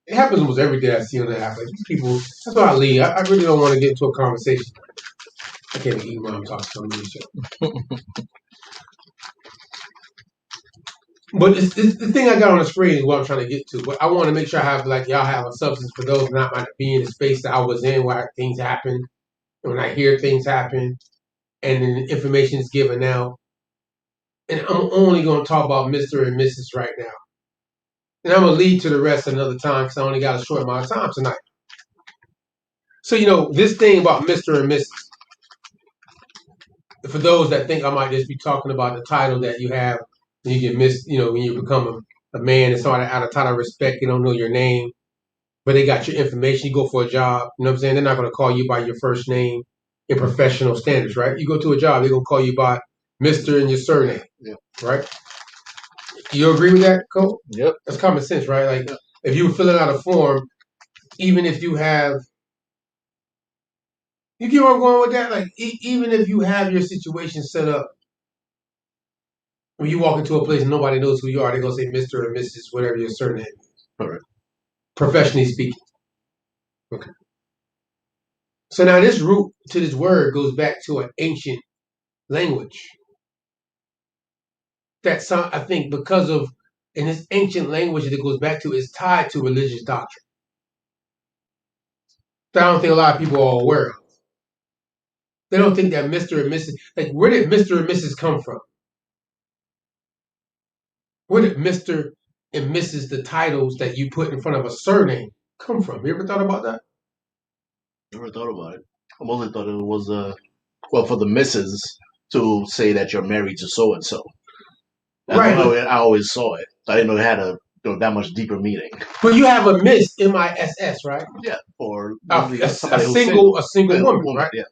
It happens almost every day I see on the app. Like, these people, that's why I leave. I really don't want to get into a conversation. I can't eat while I'm talking to somebody. But it's the thing I got on the screen is what I'm trying to get to. But I want to make sure I have, like, y'all have a substance for those not might be in the space that I was in where things happen. And when I hear things happen and then the information is given out. And I'm only going to talk about Mr. and Mrs. right now. And I'm going to lead to the rest another time because I only got a short amount of time tonight. So, this thing about Mr. and Mrs. For those that think I might just be talking about the title that you have when you get when you become a man and somebody out of title of respect, they don't know your name, but they got your information. You go for a job, you know what I'm saying? They're not going to call you by your first name in professional standards, right? You go to a job, they're going to call you by Mr. and your surname, right? You agree with that, Cole? Yep. That's common sense, right? Like, if you were filling out a form, even if you have, you get where I'm going with that? Like, even if you have your situation set up, when you walk into a place and nobody knows who you are, they're going to say Mr. or Mrs., whatever your surname is. All right. Professionally speaking. Okay. So now this root to this word goes back to an ancient language. That's, I think, because of, in this ancient language that it goes back to is tied to religious doctrine. That I don't think a lot of people are aware of. They don't think that Mr. and Mrs., like, where did Mr. and Mrs. come from? Where did Mr. and Mrs., the titles that you put in front of a surname, come from? You ever thought about that? Never thought about it. I mostly thought it was, for the missus to say that you're married to so-and-so. Right. I always saw it. I didn't know it had that much deeper meaning. But you have a miss, M-I-S-S, right? Yeah. Or a single woman, right? Yeah.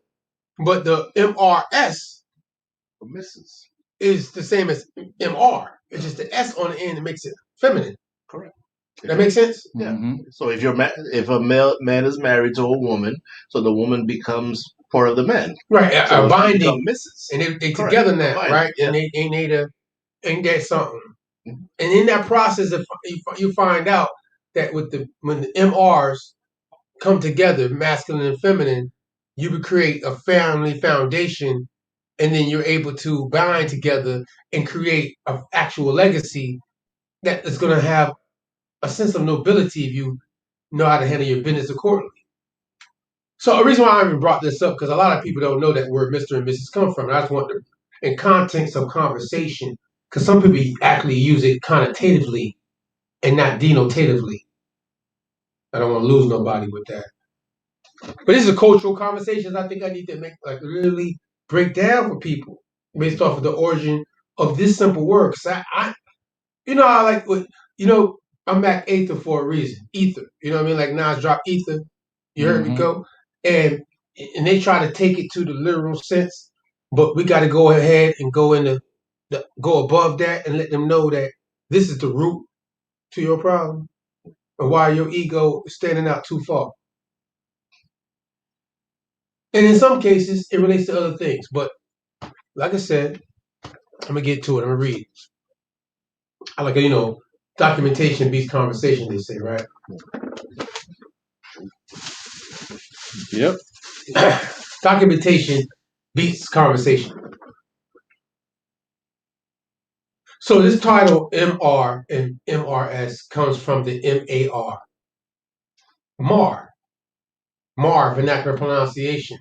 But the M-R-S Mrs. is the same as M-R. It's just the S on the end that makes it feminine. Correct. That makes sense? Yeah. Mm-hmm. So if if a man is married to a woman, so the woman becomes part of the man. Right. So a binding. Mrs. And they together now, right? Yeah. And ain't that something? Mm-hmm. And in that process, you find out that when the MRs come together, masculine and feminine, you would create a family foundation, and then you're able to bind together and create an actual legacy that is going to have a sense of nobility if you know how to handle your business accordingly. So the reason why I even brought this up, because a lot of people don't know that where Mr. and Mrs. come from. And I just want to, in context of conversation, because some people actually use it connotatively and not denotatively. I don't want to lose nobody with that. But this is a cultural conversation I think I need to make, like, really break down for people based off of the origin of this simple word. Because I'm back Aether for a reason. Ether. You know what I mean? Like Nas dropped Ether. You heard me go? And they try to take it to the literal sense, but we got to go ahead and go above that and let them know that this is the root to your problem and why your ego is standing out too far. And in some cases, it relates to other things. But like I said, I'm going to get to it. I'm going to read. I like, documentation beats conversation, they say, right? Yep. Documentation beats conversation. So this title, MR and MRS, comes from the MAR. Mar, vernacular pronunciation.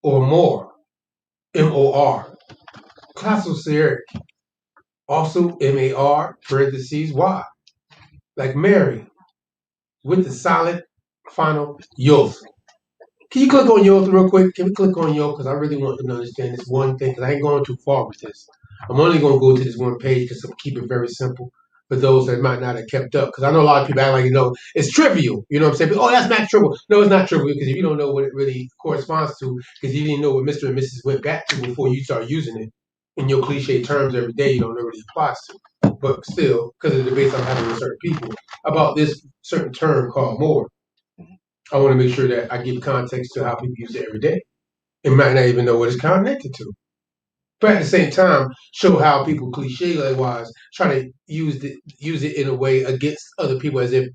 Or more, MOR. Classical Syriac. Also MAR, parentheses, Y. Like Mary, with the silent final Yod. Can you click on Yod real quick? Can we click on Yod? Because I really want to understand this one thing, because I ain't going too far with this. I'm only going to go to this one page because I'm keeping it very simple for those that might not have kept up. Because I know a lot of people act like, it's trivial. You know what I'm saying? But, that's not trivial. No, it's not trivial, because if you don't know what it really corresponds to, because you didn't know what Mr. and Mrs. went back to before you start using it in your cliche terms every day, you don't know what it applies to. But still, because of the debates I'm having with certain people about this certain term called more, I want to make sure that I give context to how people use it every day. It might not even know what it's connected to. but at the same time, show how people cliche-wise try to use it in a way against other people as if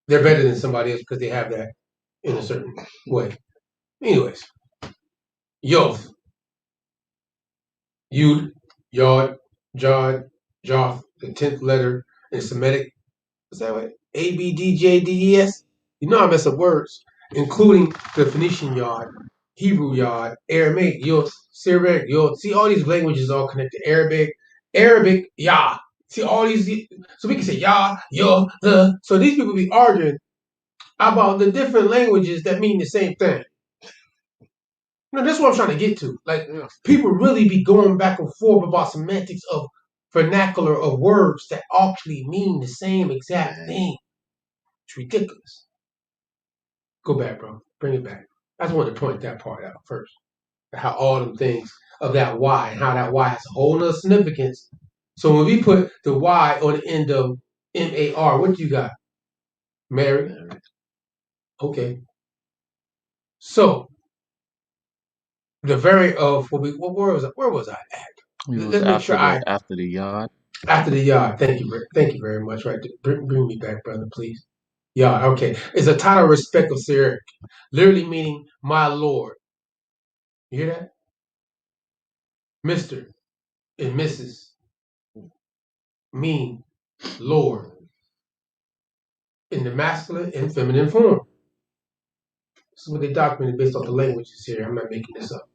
they're better than somebody else because they have that in a certain way. Anyways, Yoth, Yud, Yod, Jod, Joth, the 10th letter in Semitic. What's that way? A, B, D, J, D, E, S. You know I mess up words, including the Phoenician Yod, Hebrew Yod, Aramaic Yoth, Syriac Yoth. See, all these languages all connected. Arabic Yah. See, all these. So we can say Yah, Yoth, the. So these people be arguing about the different languages that mean the same thing. No, that's what I'm trying to get to. Like, people really be going back and forth about semantics of vernacular of words that actually mean the same exact thing. It's ridiculous. Go back, bro. Bring it back. I just wanted to point that part out first. How all them things of that Y and how that Y has a whole nother significance. So when we put the Y on the end of M-A-R, what you got? Mary? Okay. So the very of what was I at? Let's make sure after the Yod. After the Yod. Thank you very much. Right, bring me back, brother, please. Yod. Okay, it's a title of respect of Syriac, literally meaning my Lord. You hear that? Mister and Mrs. mean Lord in the masculine and feminine form. This is what they documented based off the languages here. I'm not making this up.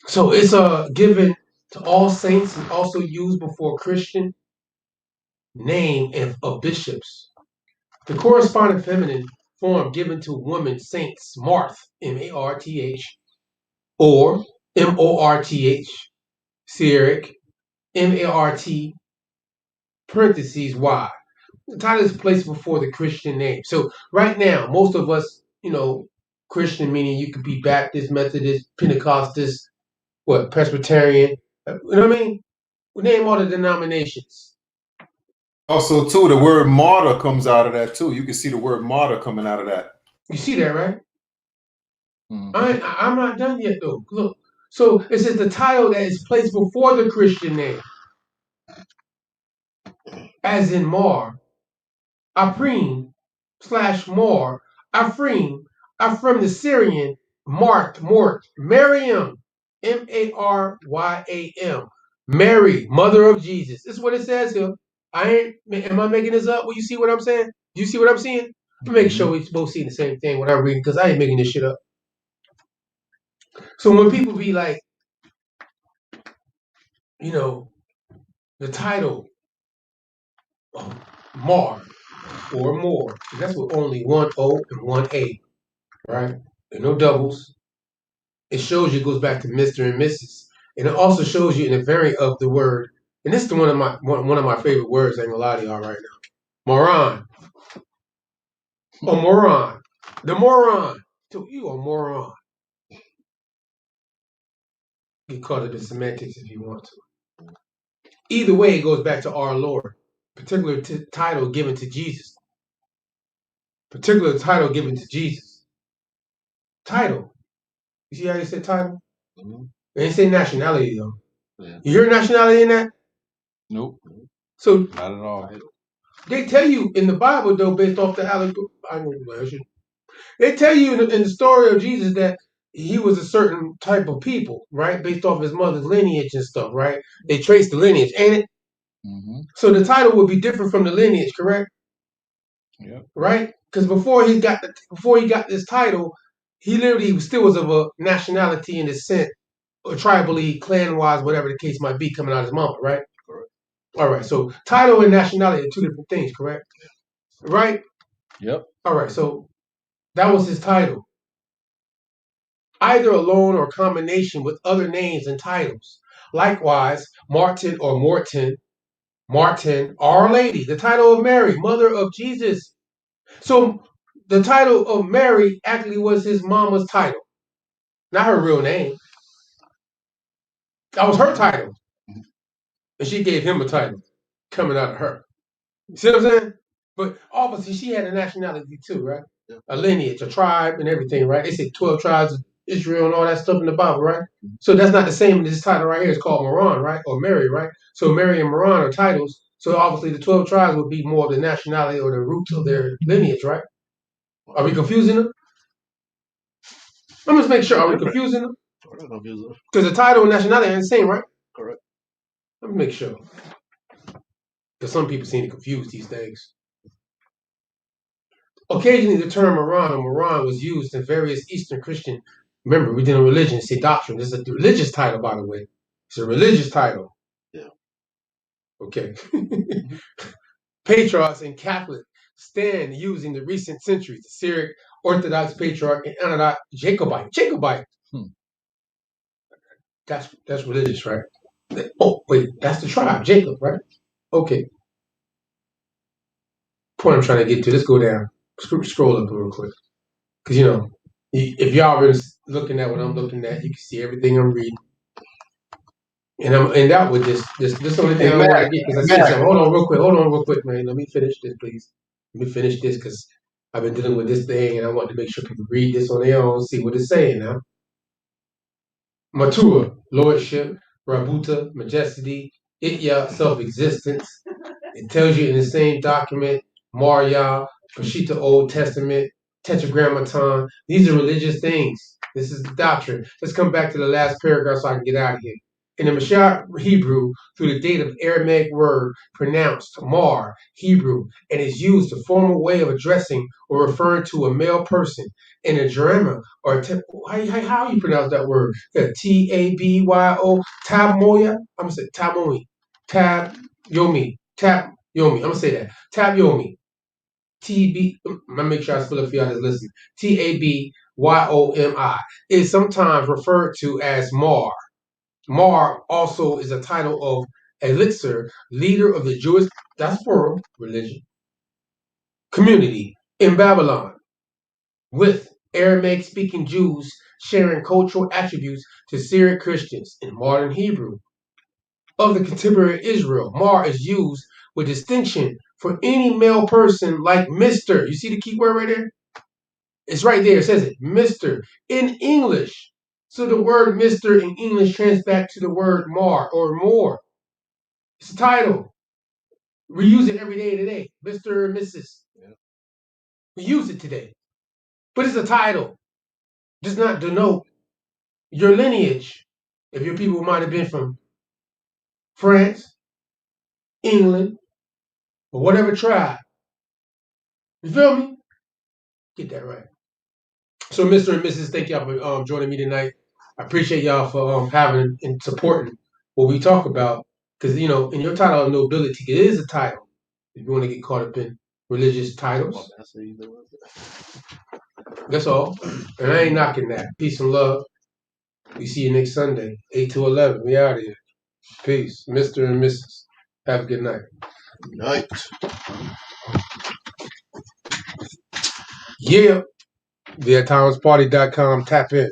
So it's given to all saints and also used before Christian name of bishops. The corresponding feminine form given to women saints, Marth, M-A-R-T-H, or M-O-R-T-H, Syriac, M-A-R-T, parentheses, Y. The title is placed before the Christian name. So right now, most of us, Christian meaning you could be Baptist, Methodist, Pentecostal, Presbyterian. You know what I mean? We name all the denominations. Also, too, the word martyr comes out of that, too. You can see the word martyr coming out of that. You see that, right? I'm not done yet, though. Look. So it says the title that is placed before the Christian name. As in Mar, Aprim / Mar, Afrim, from the Syrian, Mort, Maryam, Maryam, Mary, mother of Jesus. This is what it says here. Am I making this up? Will you see what I'm saying? Do you see what I'm seeing? I'm making sure we both see the same thing when I'm reading, because I ain't making this shit up. So when people be like, the title Mar or more, that's with only one O and one A, right? There are no doubles. It shows you, it goes back to Mr. and Mrs. And it also shows you in the variant of the word, and this is one of my favorite words, I ain't gonna lie to y'all right now. Moron. A moron. The moron. So you a moron. Get caught up in semantics if you want to. Either way, it goes back to our Lord. Particular title given to Jesus. Particular title given to Jesus. Title. You see how they said title? Mm-hmm. They didn't say nationality though. Yeah. You hear nationality in that? Nope. So not at all. They tell you in the Bible though, based off the allegory. They tell you in the story of Jesus that he was a certain type of people, right? Based off his mother's lineage and stuff, right? They trace the lineage, ain't it? Mm-hmm. So the title would be different from the lineage, correct? Yeah. Right? Because before he got this title, he literally still was of a nationality and descent, or tribally, clan-wise, whatever the case might be, coming out of his mama, right? Correct. All right. So title and nationality are two different things, correct? Right? Yep. All right. So that was his title. Either alone or combination with other names and titles. Likewise, Martin or Morton, Our Lady, the title of Mary, mother of Jesus. So the title of Mary actually was his mama's title, not her real name. That was her title. And she gave him a title coming out of her. You see what I'm saying? But obviously she had a nationality too, right? A lineage, a tribe and everything, right? They say 12 tribes Israel and all that stuff in the Bible, right? So that's not the same. This title right here is called Moran, right? Or Mary, right? So Mary and Moran are titles. So obviously the 12 tribes would be more of the nationality or the roots of their lineage, right? Are we confusing them? I'm just making sure. Are we confusing them? Because the title and nationality are the same, right? Correct. Let me make sure. Because some people seem to confuse these things. Occasionally, the term Moran or Moran was used in various Eastern Christian. Remember, we did a religion, say doctrine. This is a religious title, by the way. It's a religious title. Yeah. Okay. Patriarchs and Catholic stand using the recent centuries. The Syriac Orthodox Patriarch and Anadot Jacobite. Jacobite. That's religious, right? Oh, wait, that's the tribe, Jacob, right? Okay. Point I'm trying to get to. Let's go down. Scroll up real quick. Because, if y'all been looking at what I'm looking at, you can see everything I'm reading. And that with this only thing I want to get, because I see something. Hold on real quick, man. Let me finish this, please. Let me finish this, because I've been dealing with this thing, and I want to make sure people read this on their own, see what it's saying now. Matua, lordship, Rabuta, majesty, Itya, self-existence. It tells you in the same document, Maria, Peshitta Old Testament, Tetragrammaton. These are religious things. This is the doctrine. Let's come back to the last paragraph so I can get out of here. In the Mashiach Hebrew, through the date of Aramaic word pronounced Mar, Hebrew, and is used a formal way of addressing or referring to a male person. In a drama, or how you pronounce that word? Tabyo, Tabmoya? I'm going to say Tamomi. Tab-yomi. I'm going to say that. Tab-yomi. T-B, I'm going to make sure I spell it for y'all that's listening. Tabyomi is sometimes referred to as Mar. Mar also is a title of Elixir, leader of the Jewish diaspora religion community in Babylon, with Aramaic-speaking Jews sharing cultural attributes to Syriac Christians in modern Hebrew. Of the contemporary Israel, Mar is used with distinction for any male person like Mr. You see the key word right there? It's right there. It says it, Mr. in English. So the word Mr. in English translates back to the word Mar or more. It's a title. We use it every day today. Mr. and Mrs. Yeah. We use it today. But it's a title. Does not denote your lineage. If your people might have been from France, England, or whatever tribe. You feel me? Get that right. So, Mr. and Mrs., thank y'all for joining me tonight. I appreciate y'all for having and supporting what we talk about. Because, in your title of nobility, it is a title. If you want to get caught up in religious titles. That's all. And I ain't knocking that. Peace and love. We see you next Sunday, 8 to 11. We out of here. Peace. Mr. and Mrs. Have a good night. Night. Yeah. TheAtTimesParty.com. Tap in.